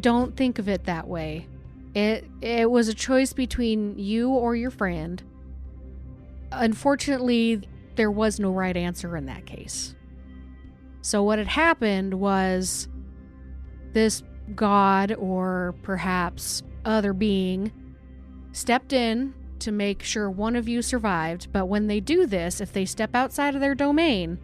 Don't think of it that way. It was a choice between you or your friend. Unfortunately, there was no right answer in that case. So what had happened was this god, or perhaps other being, stepped in to make sure one of you survived. But when they do this, if they step outside of their domain,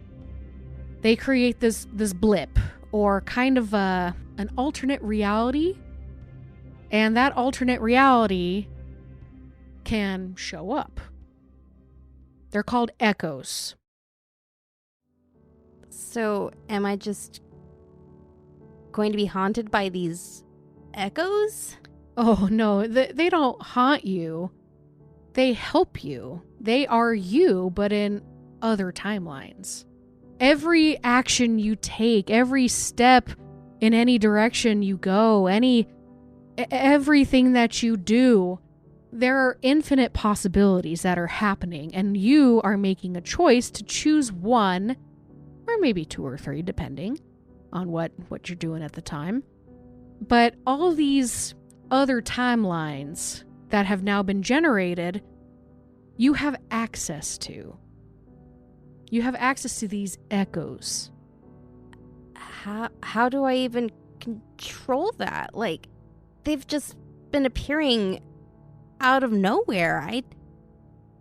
they create this blip, or kind of an alternate reality. And that alternate reality can show up. They're called echoes. So, am I just going to be haunted by these echoes? Oh, no, they don't haunt you. They help you. They are you, but in other timelines. Every action you take, every step in any direction you go, everything that you do, there are infinite possibilities that are happening, and you are making a choice to choose one, or maybe two or three, depending on what you're doing at the time. But all these other timelines that have now been generated, you have access to. You have access to these echoes. How do I even control that? Like, they've just been appearing out of nowhere.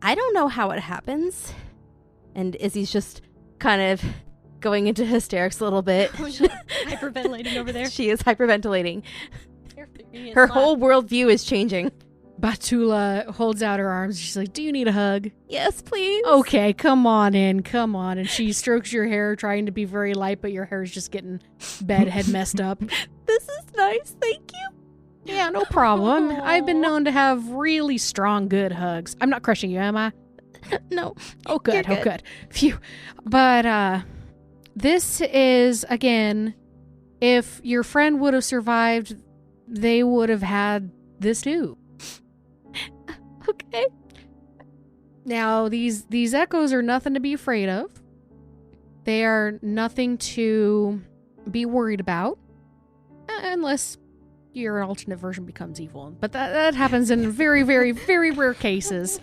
I don't know how it happens. And Izzy's just kind of going into hysterics a little bit. Hyperventilating over there. She is hyperventilating. Her whole worldview is changing. Batula holds out her arms. She's like, do you need a hug? Yes, please. Okay, come on in. And she strokes your hair, trying to be very light, but your hair is just getting head messed up. This is nice. Thank you. Yeah, no problem. I've been known to have really strong, good hugs. I'm not crushing you, am I? No. Oh, good. You're Oh, good. Phew. But, this is, again, if your friend would have survived, they would have had this too. Okay. Now, these echoes are nothing to be afraid of. They are nothing to be worried about. Unless your alternate version becomes evil. But that happens in very, very, very rare cases.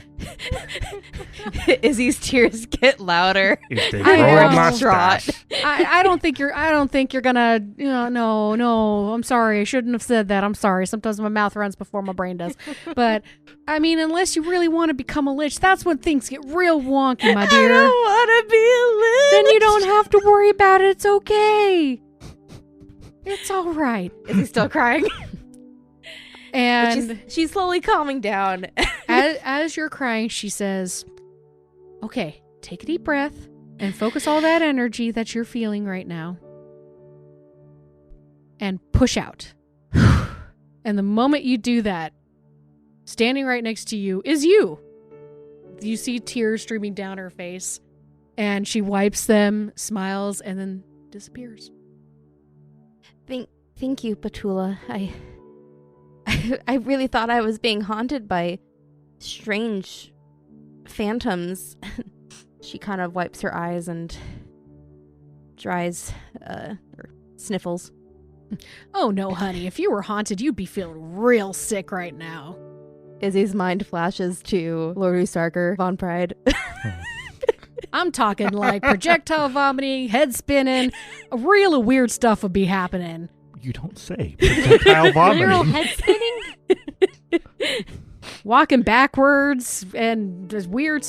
Izzy's tears get louder. If they I grow a know. mustache. I don't think you're gonna, no, I'm sorry. I shouldn't have said that. I'm sorry. Sometimes my mouth runs before my brain does. But, I mean, unless you really want to become a lich, that's when things get real wonky, my dear. I don't want to be a lich. Then you don't have to worry about it. It's okay. It's all right. Izzy's still crying. And she's slowly calming down. as you're crying, she says, okay, take a deep breath and focus all that energy that you're feeling right now. And push out. And the moment you do that, standing right next to you is you. You see tears streaming down her face. And she wipes them, smiles, and then disappears. Thank you, Petula. I really thought I was being haunted by strange phantoms. She kind of wipes her eyes and dries, or sniffles. Oh no, honey. If you were haunted, you'd be feeling real sick right now. Izzy's mind flashes to Lord Usarkar von Pride. I'm talking like projectile vomiting, head spinning, real weird stuff would be happening. You don't say. Projectile Literal vomiting. head spinning? Walking backwards and just weird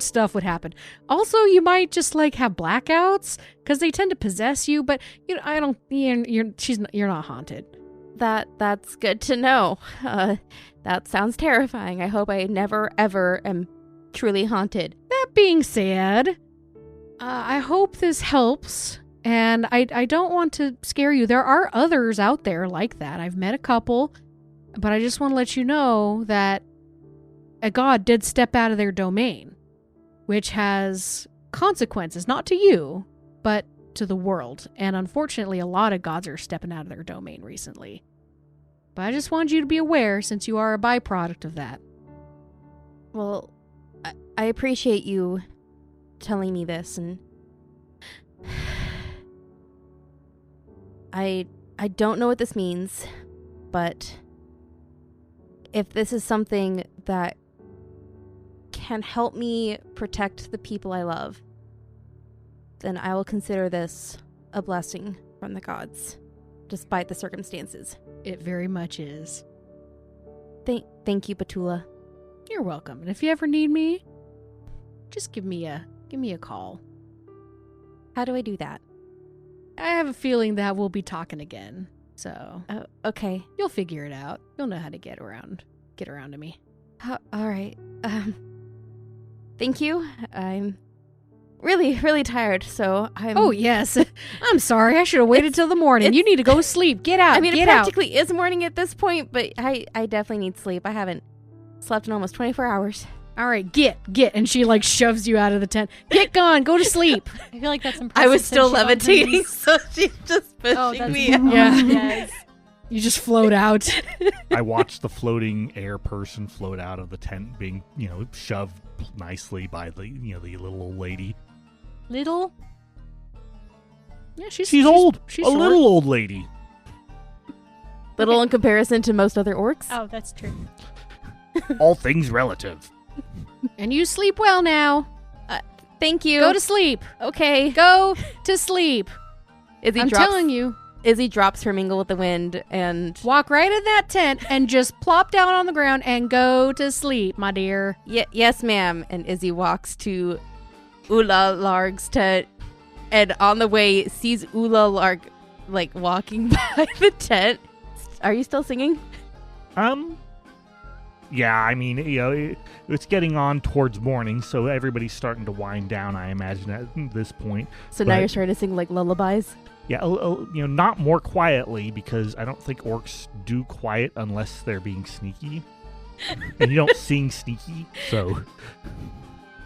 stuff would happen. Also, you might just like have blackouts because they tend to possess you. But you know, I don't. You're not haunted. That's good to know. That sounds terrifying. I hope I never ever am truly haunted. That being said, I hope this helps. And I don't want to scare you. There are others out there like that. I've met a couple, but I just want to let you know that a god did step out of their domain, which has consequences, not to you, but to the world. And unfortunately, a lot of gods are stepping out of their domain recently. But I just wanted you to be aware since you are a byproduct of that. Well, I appreciate you telling me this, and I don't know what this means, but if this is something that can help me protect the people I love, then I will consider this a blessing from the gods, despite the circumstances. It very much is. Thank you, Petula. You're welcome. And if you ever need me, just give me a call. How do I do that? I have a feeling that we'll be talking again. So, Okay. you'll figure it out. You'll know how to get around to me. All right. Thank you. I'm really, really tired, so I'm... Oh, yes. I'm sorry. I should have waited till the morning. You need to go sleep. Get out. I mean, Get it out. practically is morning at this point, but I definitely need sleep. I haven't slept in almost 24 hours. All right, get. And she like shoves you out of the tent. Get gone. Go to sleep. I feel like that's impressive. I was still since she's on her levitating, knees. so she's just pushing Oh, that's me out. Yeah. Yes. You just float out. I watched the floating air person float out of the tent, being, shoved nicely by the little old lady. Little? Yeah, she's old. She's a short. little old lady. Little in comparison to most other orcs. Oh, that's true. All things relative. And you sleep well now. Thank you. Go to sleep. Okay. Go to sleep. I'm telling you. Izzy drops her mingle with the wind and... Walk right in that tent and just plop down on the ground and go to sleep, my dear. Yes, ma'am. And Izzy walks to Ula Larg's tent, and on the way sees Ula Larg like walking by the tent. Are you still singing? Yeah, I mean, it's getting on towards morning, so everybody's starting to wind down, I imagine, at this point. So now But- you're starting to sing like lullabies? Yeah, not more quietly, because I don't think orcs do quiet unless they're being sneaky. And you don't sing sneaky, so...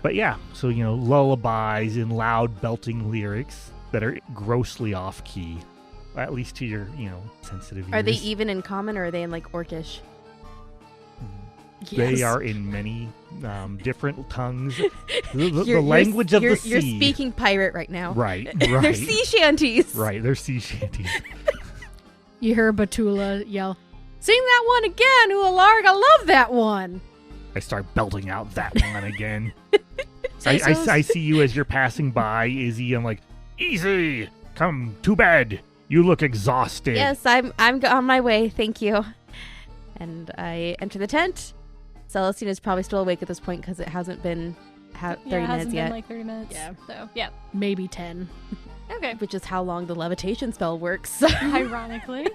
But yeah, so, lullabies and loud belting lyrics that are grossly off-key. At least to your, sensitive ears. Are they even in common, or are they in like orcish? They Yes. are in many different tongues. The language of the sea. You're speaking pirate right now. Right. They're sea shanties. Right, they're sea shanties. You hear Batula yell, "Sing that one again, Ualarg! I love that one!" I start belting out that one again. Say so. I see you as you're passing by, Izzy. I'm like, Izzy, come to bed. You look exhausted. Yes, I'm on my way. Thank you. And I enter the tent. Celestine is probably still awake at this point because it hasn't been 30 Yeah, it minutes hasn't yet, been like 30 minutes. Yeah. So, yeah. Maybe 10. Okay. which is how long the levitation spell works. Ironically.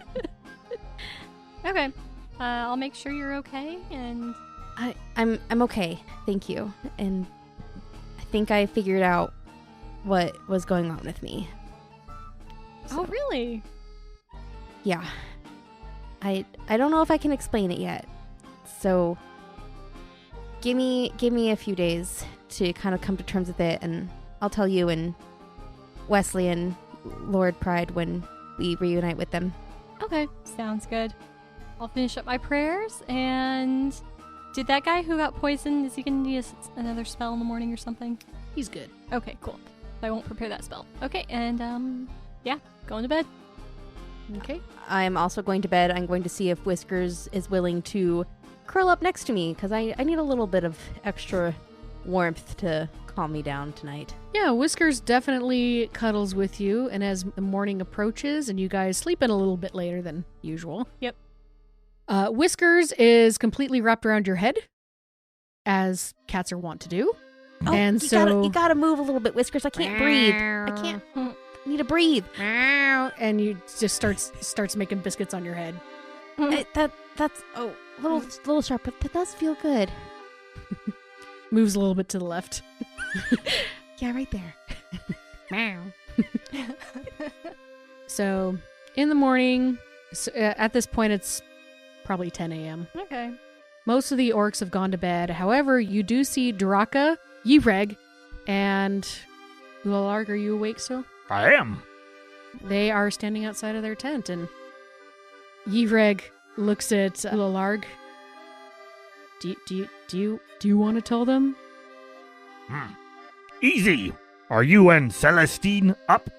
Okay. I'll make sure you're okay, and... I'm okay, thank you. And I think I figured out what was going on with me. Oh, really? Yeah. I don't know if I can explain it yet. So give me a few days to kind of come to terms with it, and I'll tell you and Wesley and Lord Pride when we reunite with them. Okay, sounds good. I'll finish up my prayers, and did that guy who got poisoned, is he going to need another spell in the morning or something? He's good. Okay, cool. I won't prepare that spell. Okay, and yeah, going to bed. Okay. I'm also going to bed. I'm going to see if Whiskers is willing to curl up next to me, because I need a little bit of extra warmth to calm me down tonight. Yeah, Whiskers definitely cuddles with you, and as the morning approaches and you guys sleep in a little bit later than usual. Yep. Whiskers is completely wrapped around your head, as cats are wont to do. And you gotta move a little bit, Whiskers. I can't breathe. I need to breathe. And you just starts making biscuits on your head. That's a little sharp, but that does feel good. Moves a little bit to the left. Yeah, right there. So, in the morning, at this point it's probably 10 a.m. Okay. Most of the orcs have gone to bed. However, you do see Duraka, Yreg, and Ulalarg. Are you awake still? I am. They are standing outside of their tent, and Yreg looks at Ulalarg. Do you want to tell them? Easy. Are you and Celestine up?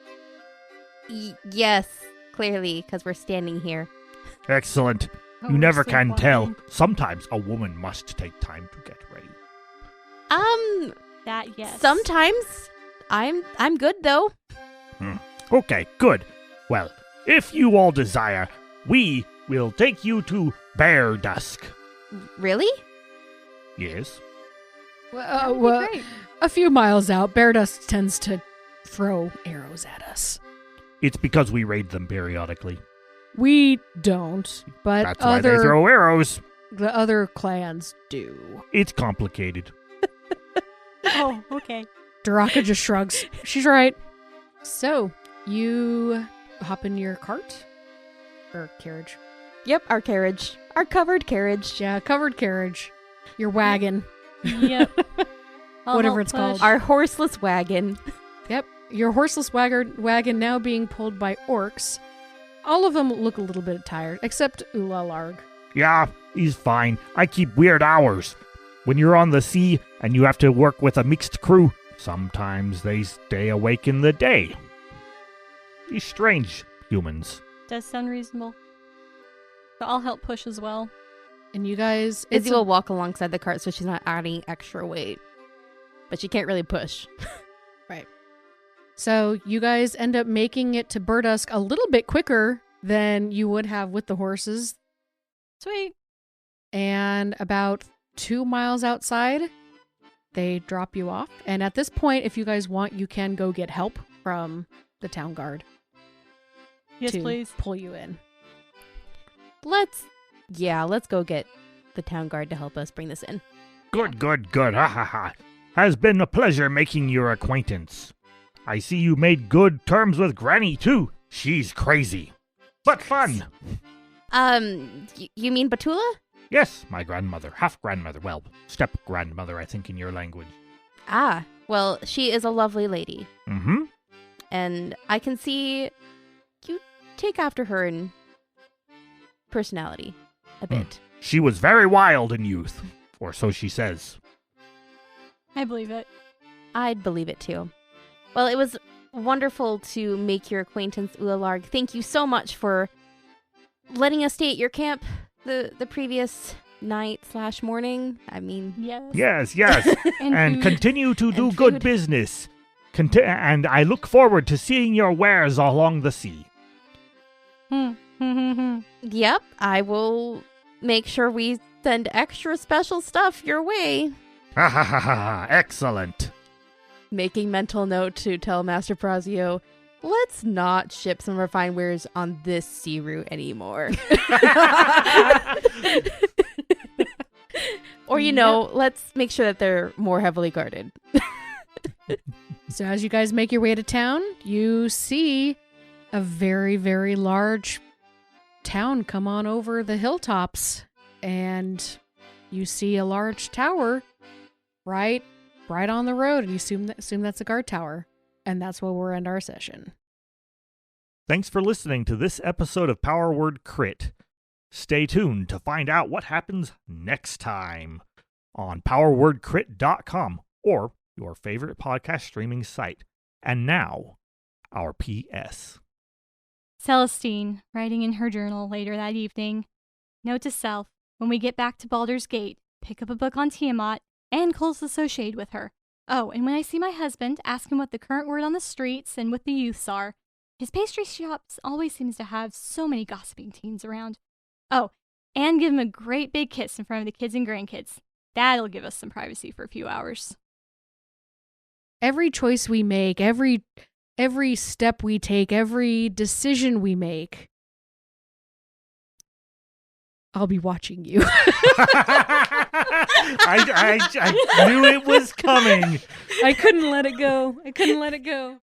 Yes, clearly, because we're standing here. Excellent. Oh, You never so can fun. tell. Sometimes a woman must take time to get ready. That, yes. Sometimes I'm good though. Okay, good. Well, if you all desire, we will take you to Bear Dusk. Really? Yes? That would be great. A few miles out, Bear Dust tends to throw arrows at us. It's because we raid them periodically. We don't, but That's why they throw arrows. the other clans do. It's complicated. Oh, okay. Duraka just shrugs. She's right. So, you hop in your cart? Or carriage? Yep, our carriage. Our covered carriage. Yeah, covered carriage. Your wagon. Yep. I'll Whatever help it's called. push. Our horseless wagon. Yep. Your horseless wagon now being pulled by orcs. All of them look a little bit tired, except Ulalarg. Yeah, he's fine. I keep weird hours. When you're on the sea and you have to work with a mixed crew, sometimes they stay awake in the day. These strange humans. Does sound reasonable. But I'll help push as well. And you guys... Izzy will walk alongside the cart so she's not adding extra weight. But she can't really push. Right. So you guys end up making it to Burdusk a little bit quicker than you would have with the horses. Sweet. And about 2 miles outside, they drop you off. And at this point, if you guys want, you can go get help from the town guard. Yes, to please. pull you in. Let's go get the town guard to help us bring this in. Good. Ha ha ha. Has been a pleasure making your acquaintance. I see you made good terms with Granny, too. She's crazy. But fun. You mean Batula? Yes, my grandmother. Half-grandmother. Well, step-grandmother, I think, in your language. Ah, well, she is a lovely lady. Mm-hmm. And I can see you take after her in personality a bit. She was very wild in youth, or so she says. I believe it. I'd believe it too. Well, it was wonderful to make your acquaintance, Ulalarg. Thank you so much for letting us stay at your camp the previous night/morning. I mean, Yes. Yes. and food. continue to do And good food. business. And I look forward to seeing your wares along the sea. Yep, I will make sure we send extra special stuff your way. Ha ha ha ha. Excellent. Making mental note to tell Master Prazio, let's not ship some refined wares on this sea route anymore. Or, let's make sure that they're more heavily guarded. So as you guys make your way to town, you see a very, very large town come on over the hilltops. And you see a large tower right right on the road, and you assume that's a guard tower. And that's where we'll end our session. Thanks for listening to this episode of Power Word Crit. Stay tuned to find out what happens next time on powerwordcrit.com or your favorite podcast streaming site. And now, our PS. Celestine, writing in her journal later that evening. Note to self, when we get back to Baldur's Gate, pick up a book on Tiamat and cults associated with her. Oh, and when I see my husband, ask him what the current word on the streets and with the youths are. His pastry shops always seems to have so many gossiping teens around. Oh, and give him a great big kiss in front of the kids and grandkids. That'll give us some privacy for a few hours. Every choice we make, every step we take, every decision we make, I'll be watching you. I knew it was coming. I couldn't let it go.